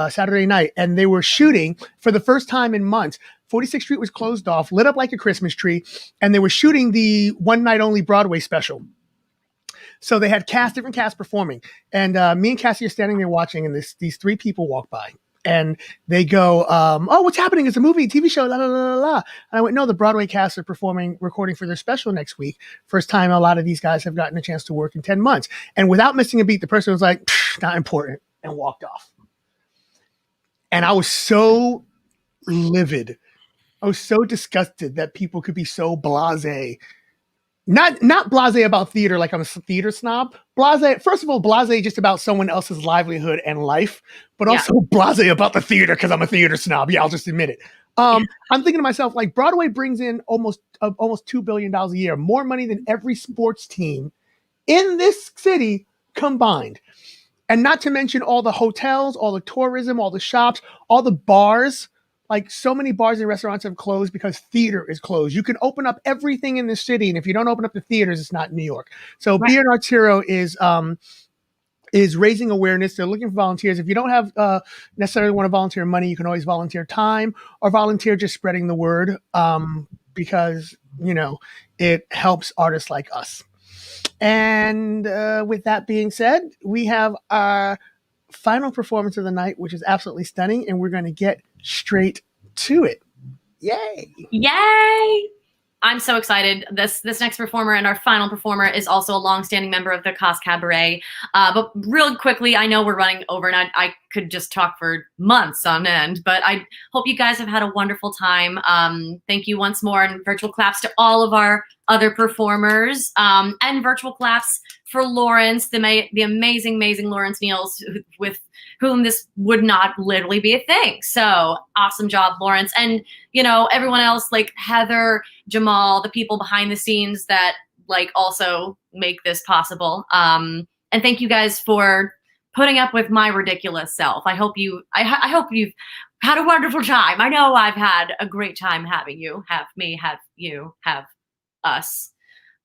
Saturday night, and they were shooting for the first time in months. 46th Street was closed off, lit up like a Christmas tree, and they were shooting the one night only Broadway special. So they had different casts performing, and me and Cassie are standing there watching, and these three people walk by, and they go, "Oh, what's happening? It's a movie, TV show, la la la la." And I went, "No, the Broadway cast are recording for their special next week. First time a lot of these guys have gotten a chance to work in 10 months." And without missing a beat, the person was like, "Not important," and walked off. And I was so livid. I was so disgusted that people could be so blasé. Not blasé about theater, like I'm a theater snob. Blasé, first of all, blasé just about someone else's livelihood and life, but also blasé about the theater because I'm a theater snob. Yeah, I'll just admit it. I'm thinking to myself, like, Broadway brings in almost $2 billion a year, more money than every sports team in this city combined. And not to mention all the hotels, all the tourism, all the shops, all the bars. Like, so many bars and restaurants have closed because theater is closed. You can open up everything in the city, and if you don't open up the theaters, it's not New York. So Be an Arts Hero is raising awareness. They're looking for volunteers. If you don't have necessarily want to volunteer money, you can always volunteer time or volunteer just spreading the word, because, you know, it helps artists like us. And with that being said, we have our final performance of the night, which is absolutely stunning, and we're going to get straight to it. Yay! Yay! I'm so excited. This next performer and our final performer is also a longstanding member of the Cosplay Cabaret. But real quickly, I know we're running over, and I could just talk for months on end, but I hope you guys have had a wonderful time. Thank you once more, and virtual claps to all of our other performers, and virtual claps for Lawrence, the amazing Lawrence Niels, with whom this would not literally be a thing. So awesome job, Lawrence. And, you know, everyone else, like Heather, Jamal, the people behind the scenes that like also make this possible. And thank you guys for putting up with my ridiculous self. I hope you've had a wonderful time. I know I've had a great time having you, have me, have you, have us.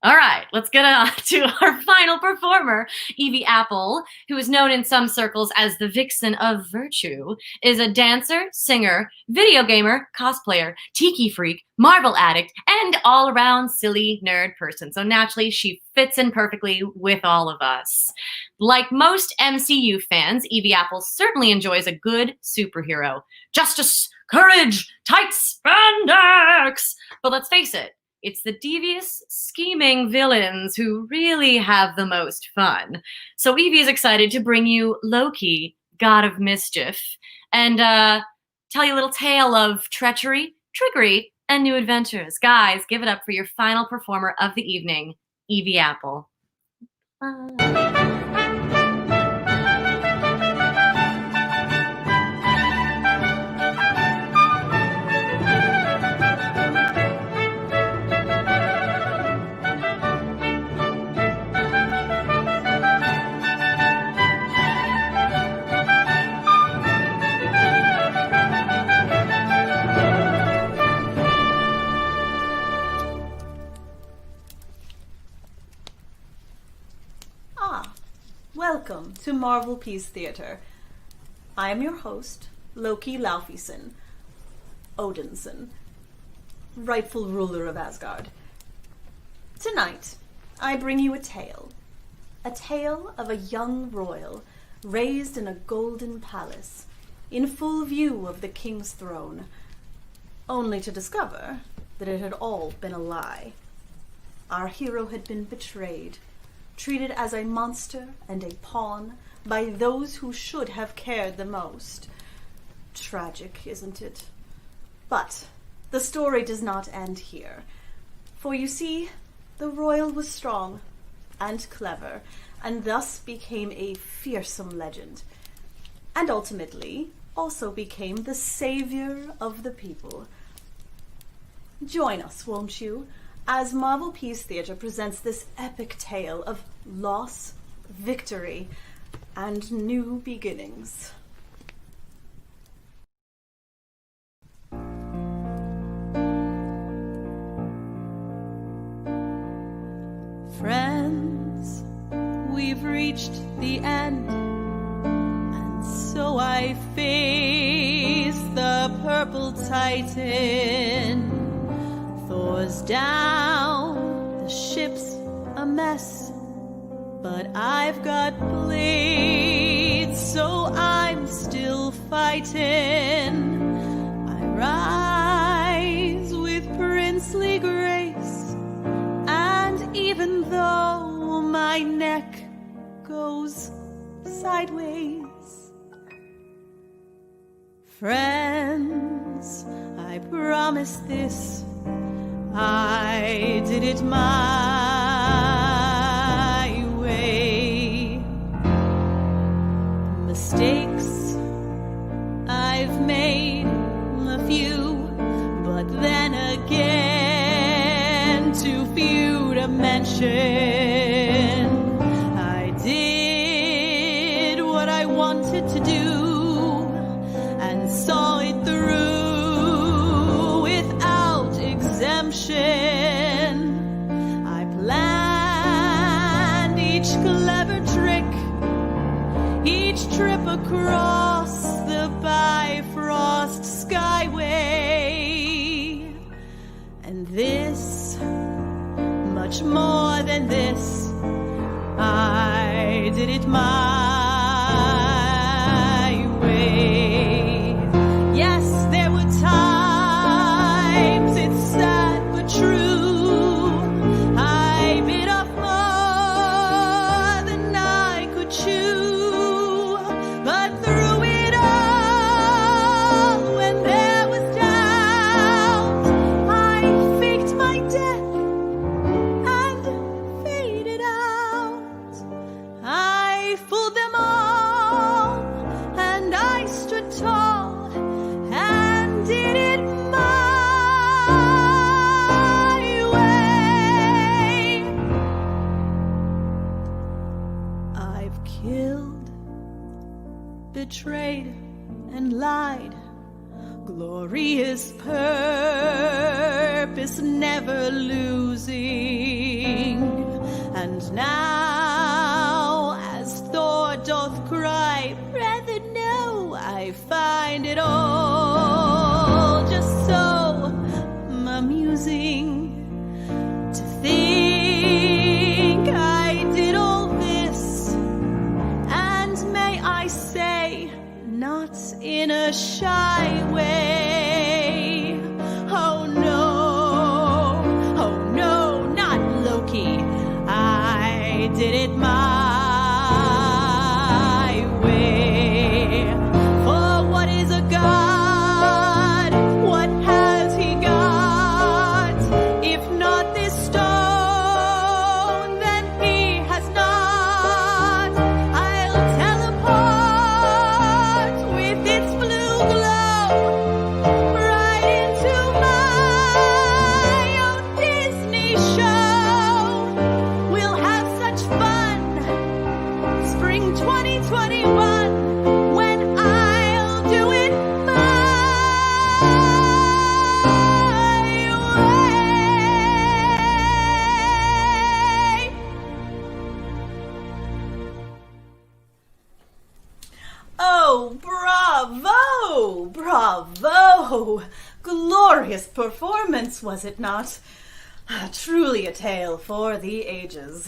All right, let's get on to our final performer. Evie Apple, who is known in some circles as the Vixen of Virtue, is a dancer, singer, video gamer, cosplayer, tiki freak, Marvel addict, and all-around silly nerd person. So naturally, she fits in perfectly with all of us. Like most MCU fans, Evie Apple certainly enjoys a good superhero. Justice, courage, tight spandex! But let's face it, it's the devious, scheming villains who really have the most fun. So Evie is excited to bring you Loki, God of Mischief, and tell you a little tale of treachery, trickery, and new adventures. Guys, give it up for your final performer of the evening, Evie Apple. Welcome to Marvel Peace Theater. I am your host, Loki Laufeyson, Odinson, rightful ruler of Asgard. Tonight, I bring you a tale of a young royal raised in a golden palace, in full view of the king's throne, only to discover that it had all been a lie. Our hero had been betrayed, treated as a monster and a pawn by those who should have cared the most. Tragic, isn't it? But the story does not end here. For you see, the royal was strong and clever, and thus became a fearsome legend, and ultimately also became the savior of the people. Join us, won't you, as Marvel Peace Theatre presents this epic tale of loss, victory, and new beginnings. Friends, we've reached the end, and so I face the purple titan. Thor's down, the ship's a mess, but I've got blades, so I'm still fighting. I rise with princely grace, and even though my neck goes sideways, friends, I promise this, I did it my way. Mistakes I've made a few, but then again too few to mention. I did what I wanted to do and saw it through without exemption. I planned each clever trick, each trip across the Bifrost skyway. And this, much more than this, I did it my way. Yes, there were times, it's sad but true, I bit off more than I could chew. But through it all, when there was doubt, I faked my death and faded out. I fooled them all, and I stood tall and did it my way. I've killed, betrayed, and lied. Glorious purpose never losing. And now, as Thor doth cry, rather no, I find it all just so amusing to think I did all this, and may I say, not in a shy way. Oh no, not Loki. I did it my way. For what is a god? What has he got? If not this stone, then he has not. I'll teleport with its blue glow right into my own Disney show. We'll have such fun, spring 2021, when I'll do it my way. Oh, bravo! Bravo! Glorious performance, was it not? Truly a tale for the ages.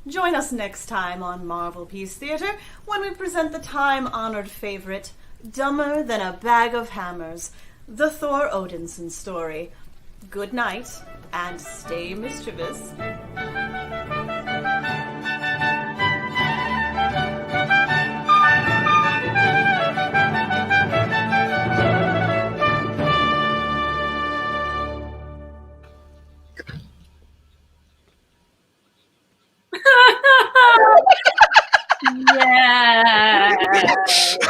Join us next time on Marvel Peace Theatre when we present the time-honored favorite, Dumber Than a Bag of Hammers, The Thor Odinson story. Good night, and stay mischievous. Yeah.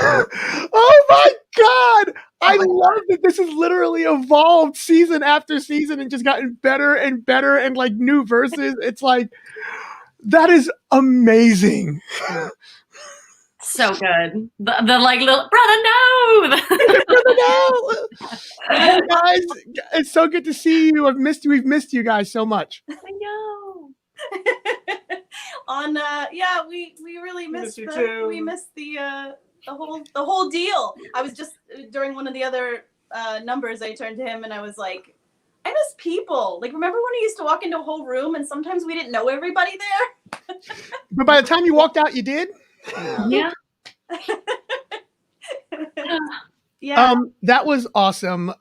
Oh my God. I love that this has literally evolved season after season and just gotten better and better and like new verses. It's like, that is amazing. So good. The like little brother, no. Brother, no. Hey guys, it's so good to see you. I've missed you. We've missed you guys so much. I know. We really missed you too. we missed the whole deal. I was just during one of the other numbers, I turned to him and I was like, I miss people. Like, remember when he used to walk into a whole room and sometimes we didn't know everybody there? But by the time you walked out, you did? Yeah. Yeah. That was awesome.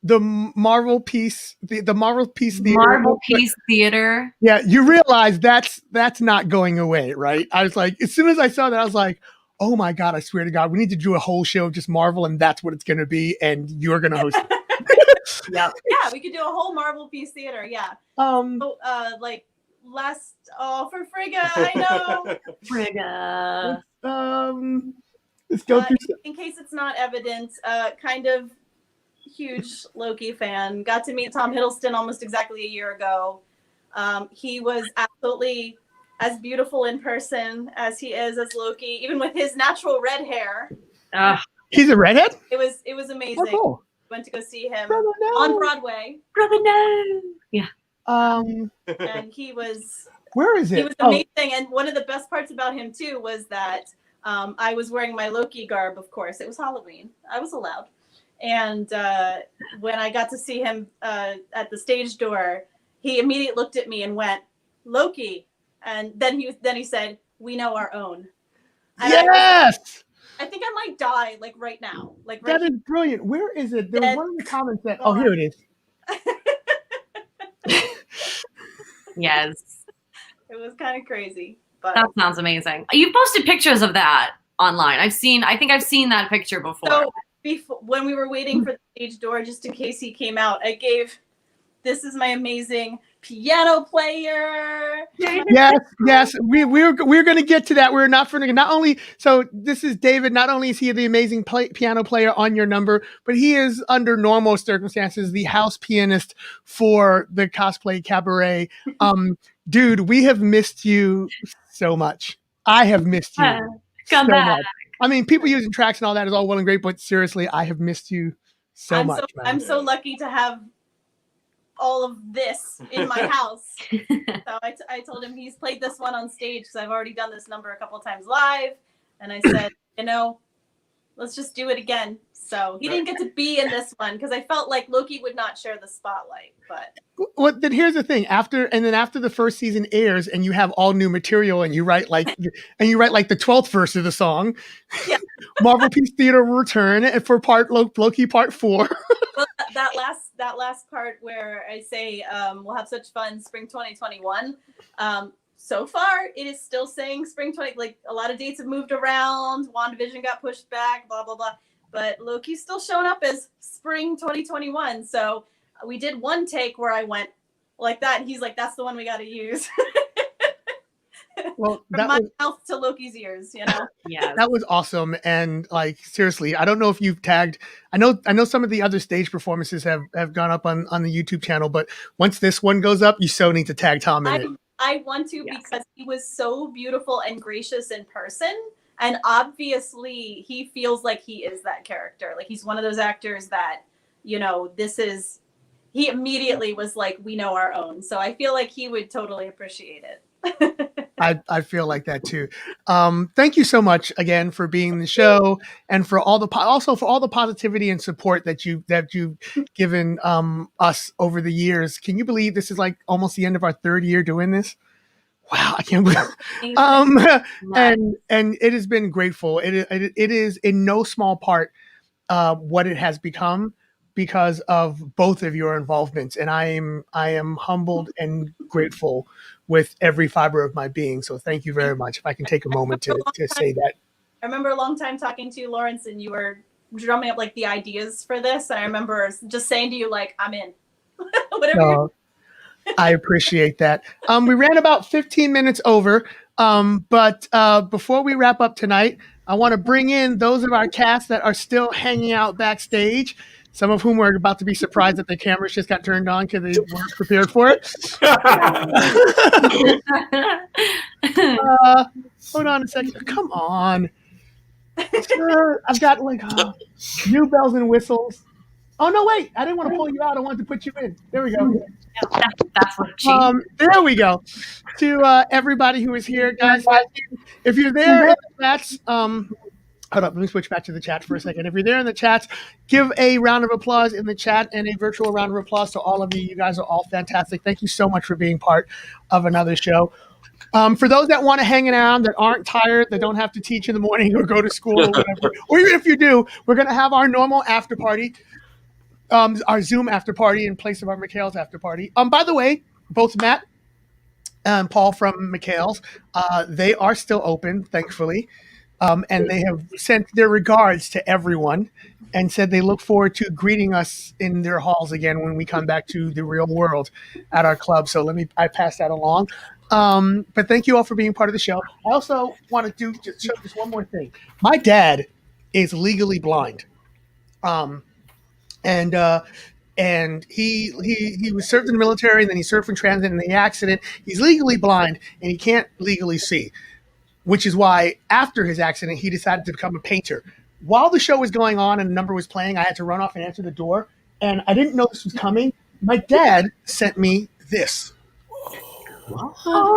The Marvel piece, the Marvel piece theater. Marvel Piece Theater. Yeah, you realize that's not going away, right? I was like, as soon as I saw that, I was like, oh my God, I swear to God, we need to do a whole show of just Marvel, and that's what it's going to be, and you're going to host it. Yep. Yeah, we could do a whole Marvel Piece Theater. Yeah. For Frigga, I know. Frigga. Let's go through. In case it's not evident, kind of huge Loki fan. Got to meet Tom Hiddleston almost exactly a year ago. He was absolutely as beautiful in person as he is as Loki, even with his natural red hair. He's a redhead? It was amazing. Oh, cool. Went to go see him Brother, no. on Broadway. Brother, no. Yeah. And he was where is it? He was amazing. And one of the best parts about him too was that I was wearing my Loki garb, of course. It was Halloween. I was allowed. And when I got to see him at the stage door, he immediately looked at me and went, Loki. And then he said, we know our own. And yes! I think I might die like right now. Like that is brilliant. Where is it? There was one of the comments that here it is. Yes. It was kind of crazy. But that sounds amazing. You posted pictures of that online. I think I've seen that picture before. So when we were waiting for the stage door, just in case he came out, I gave, this is my amazing piano player. Yes. We're going to get to that. We're not only, so this is David, not only is he the amazing piano player on your number, but he is under normal circumstances, the house pianist for the Cosplay Cabaret. Dude, we have missed you so much. I have missed you Come back. much. I mean, people using tracks and all that is all well and great, but seriously, I have missed you so much. I'm so lucky to have all of this in my house. So I told him he's played this one on stage because I've already done this number a couple times live. And I said, let's just do it again. So he didn't get to be in this one because I felt like Loki would not share the spotlight. But then here's the thing: after the first season airs, and you have all new material, and you write like the 12th verse of the song, yeah. Marvel Piece Theater will return for Loki Part 4. Well, that last part where I say we'll have such fun spring 2021. So far, it is still saying spring 20. Like a lot of dates have moved around. WandaVision got pushed back. Blah blah blah. But Loki's still showing up as spring 2021. So we did one take where I went like that, and he's like, "That's the one we got to use." Well, from my mouth to Loki's ears, Yeah, that was awesome. And like seriously, I don't know if you've tagged. I know some of the other stage performances have gone up on the YouTube channel, but once this one goes up, you so need to tag Tom in it. I want to because he was so beautiful and gracious in person. And obviously, he feels like he is that character. Like he's one of those actors that, he immediately was like, we know our own. So I feel like he would totally appreciate it. I feel like that too. Thank you so much again for being in the show and for all the positivity and support that you've given us over the years. Can you believe this is like almost the end of our 3rd year doing this? Wow, I can't believe. And it has been grateful. It is in no small part what it has become because of both of your involvements. And I am humbled and grateful with every fiber of my being. So thank you very much. If I can take a moment to say that. I remember a long time talking to you, Lawrence, and you were drumming up like the ideas for this. And I remember just saying to you, like, I'm in. Whatever. I appreciate that. We ran about 15 minutes over. But before we wrap up tonight, I want to bring in those of our cast that are still hanging out backstage, some of whom are about to be surprised that the cameras just got turned on because they weren't prepared for it. Hold on a second. Come on. I've got like new bells and whistles. Oh, no, wait. I didn't want to pull you out. I wanted to put you in. There we go. That's what there we go. To everybody who is here, guys, if you're there in the chats, hold up, let me switch back to the chat for a second. If you're there in the chats, give a round of applause in the chat and a virtual round of applause to all of you. You guys are all fantastic. Thank you so much for being part of another show. For those that want to hang around, that aren't tired, that don't have to teach in the morning or go to school or whatever, or even if you do, we're going to have our normal after party, our Zoom after party in place of our McHale's after party. By the way, both Matt and Paul from McHale's, they are still open, thankfully. And they have sent their regards to everyone and said they look forward to greeting us in their halls again when we come back to the real world at our club. So I pass that along. But thank you all for being part of the show. I also want to just show this one more thing. My dad is legally blind. And he was served in the military, and then he served in transit in the accident. He's legally blind and he can't legally see, which is why after his accident, he decided to become a painter. While the show was going on and the number was playing, I had to run off and answer the door, and I didn't know this was coming. My dad sent me this. Oh,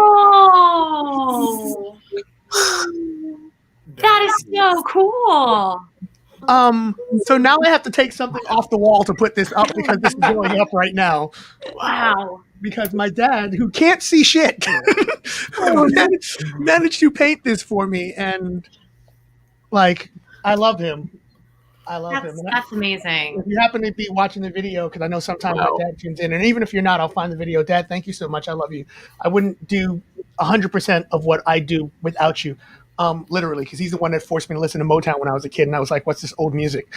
that is so cool. So now I have to take something off the wall to put this up because this is going up right now. Wow. Because my dad, who can't see shit, managed to paint this for me, and like, I love him. I love him. That's amazing. If you happen to be watching the video, because I know sometimes my dad tunes in, and even if you're not, I'll find the video. Dad, thank you so much. I love you. I wouldn't do 100% of what I do without you. Literally, because he's the one that forced me to listen to Motown when I was a kid, and I was like, what's this old music?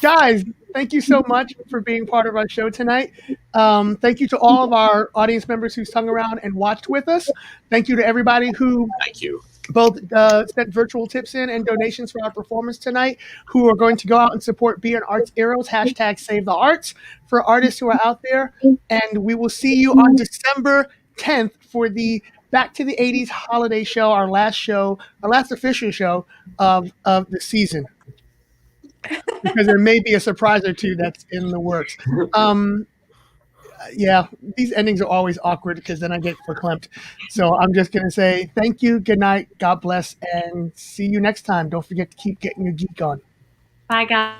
Guys, thank you so much for being part of our show tonight. Thank you to all of our audience members who hung around and watched with us. Thank you to everybody who both sent virtual tips in and donations for our performance tonight, who are going to go out and support Be an Arts Heroes, #SaveTheArts, for artists who are out there. And we will see you on December 10th for the Back to the 80s holiday show, our last official show of the season. Because there may be a surprise or two that's in the works. Yeah, these endings are always awkward because then I get verklempt. So I'm just going to say thank you, good night, God bless, and see you next time. Don't forget to keep getting your geek on. Bye, guys.